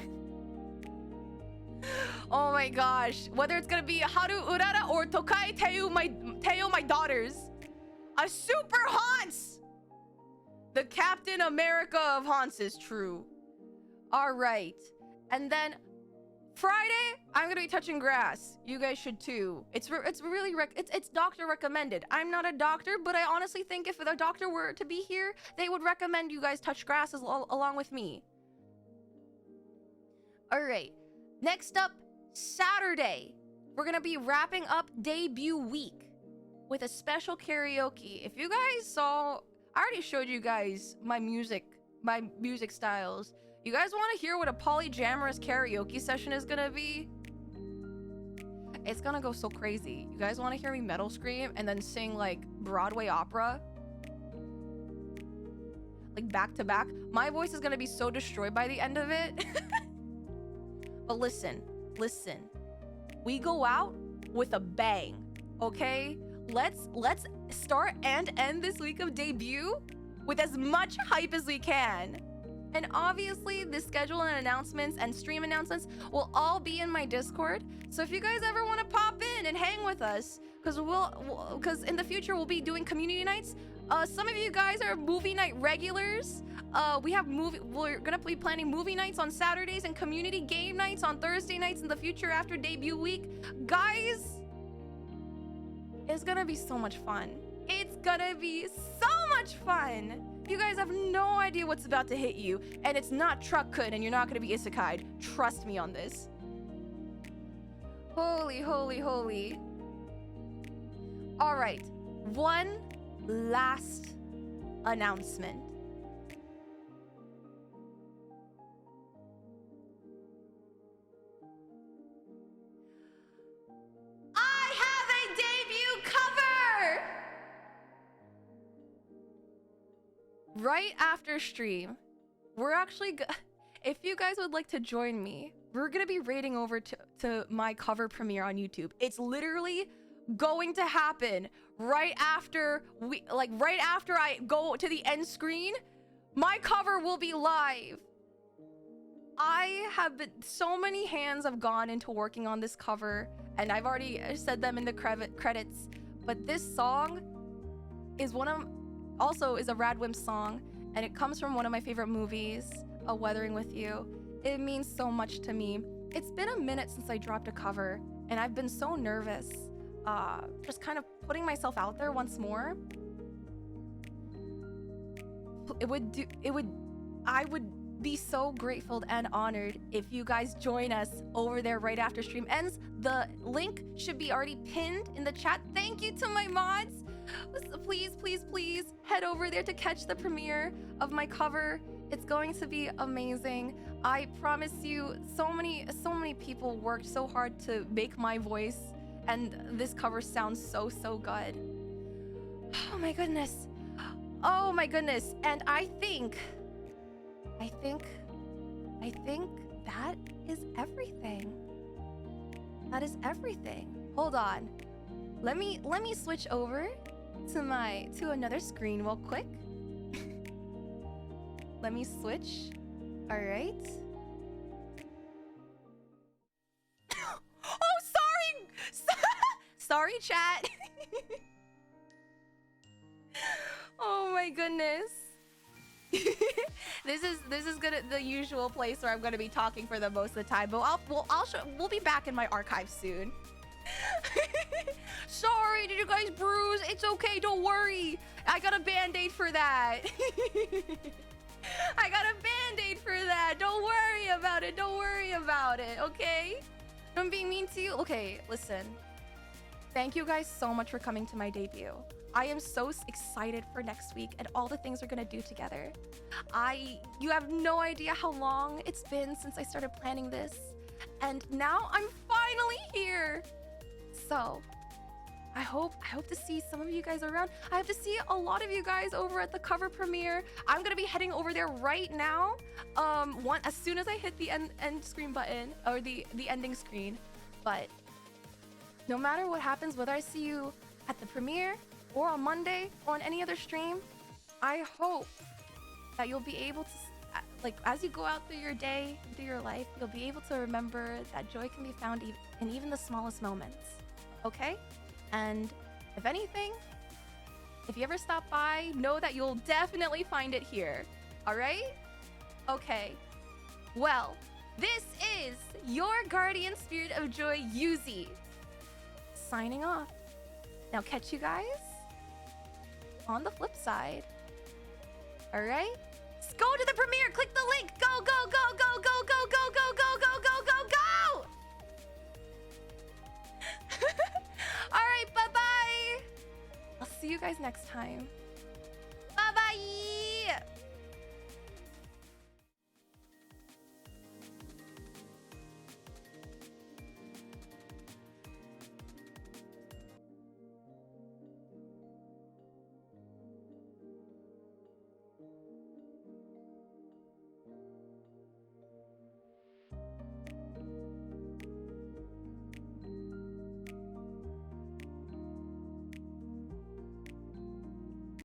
Oh my gosh. Whether it's gonna be Haru Urara or Tokai Teo, my daughters. A super Hans! The Captain America of Hans is true. Alright. And then Friday, I'm gonna be touching grass. You guys should too. It's really it's doctor recommended. I'm not a doctor, but I honestly think if a doctor were to be here, they would recommend you guys touch grass along with me. Alright. Next up, Saturday, we're gonna be wrapping up debut week with a special karaoke. If you guys saw, I already showed you guys my music styles. You guys want to hear what a polyamorous karaoke session is gonna be? It's gonna go so crazy. You guys want to hear me metal scream and then sing like Broadway opera? Like back to back? My voice is gonna be so destroyed by the end of it. But listen. We go out with a bang, okay? Let's start and end this week of debut with as much hype as we can. And obviously, the schedule and announcements and stream announcements will all be in my Discord. So if you guys ever want to pop in and hang with us, because in the future we'll be doing community nights. Some of you guys are movie night regulars. We're gonna be planning movie nights on Saturdays and community game nights on Thursday nights in the future after debut week. Guys, it's gonna be so much fun. It's gonna be so much fun. You guys have no idea what's about to hit you, and it's not Truck-kun, and you're not gonna be isekai'd. Trust me on this. Holy. All right, one last announcement. I have a debut cover! Right after stream, we're actually if you guys would like to join me, we're gonna be raiding over to my cover premiere on YouTube. It's literally going to happen right after I go to the end screen. My cover will be live. So many hands have gone into working on this cover, and I've already said them in the credits, but this song is also is a RADWIMPS song, and it comes from one of my favorite movies, A Weathering With You. It means so much to me. It's been a minute since I dropped a cover, and I've been so nervous, just kind of putting myself out there once more. I would be so grateful and honored if you guys join us over there right after stream ends. The link should be already pinned in the chat. Thank you to my mods. Please, please, please head over there to catch the premiere of my cover. It's going to be amazing. I promise you, so many people worked so hard to make my voice, and this cover sounds so good. Oh my goodness. Oh my goodness. And I think that is everything. That is everything. Hold on. Let me switch over to another screen real quick. Let me switch. All right. Oh, sorry. Sorry, chat. Oh my goodness. This is the usual place where I'm gonna be talking for the most of the time, but we'll be back in my archive soon. Sorry, did you guys bruise? It's okay, don't worry. I got a band-aid for that. I got a band-aid for that. Don't worry about it. Don't worry about it, okay? I'm being mean to you. Okay, listen. Thank you guys so much for coming to my debut. I am so excited for next week and all the things we're gonna do together. You have no idea how long it's been since I started planning this, and now I'm finally here. So I hope to see some of you guys around. I have to see a lot of you guys over at the cover premiere. I'm gonna be heading over there right now. As soon as I hit the end screen button, or the ending screen. But no matter what happens, whether I see you at the premiere or on Monday or on any other stream, I hope that you'll be able to, as you go out through your day, through your life, you'll be able to remember that joy can be found in even the smallest moments. Okay? And if anything, if you ever stop by, know that you'll definitely find it here. All right? Okay. Well, this is your guardian spirit of joy, Yuzi, signing off. Now catch you guys on the flip side. All right? Just go to the premiere. Click the link. Go, go, go, go, go, go, go, go, go, go, go, go, go. All right, bye-bye. I'll see you guys next time. Bye-bye.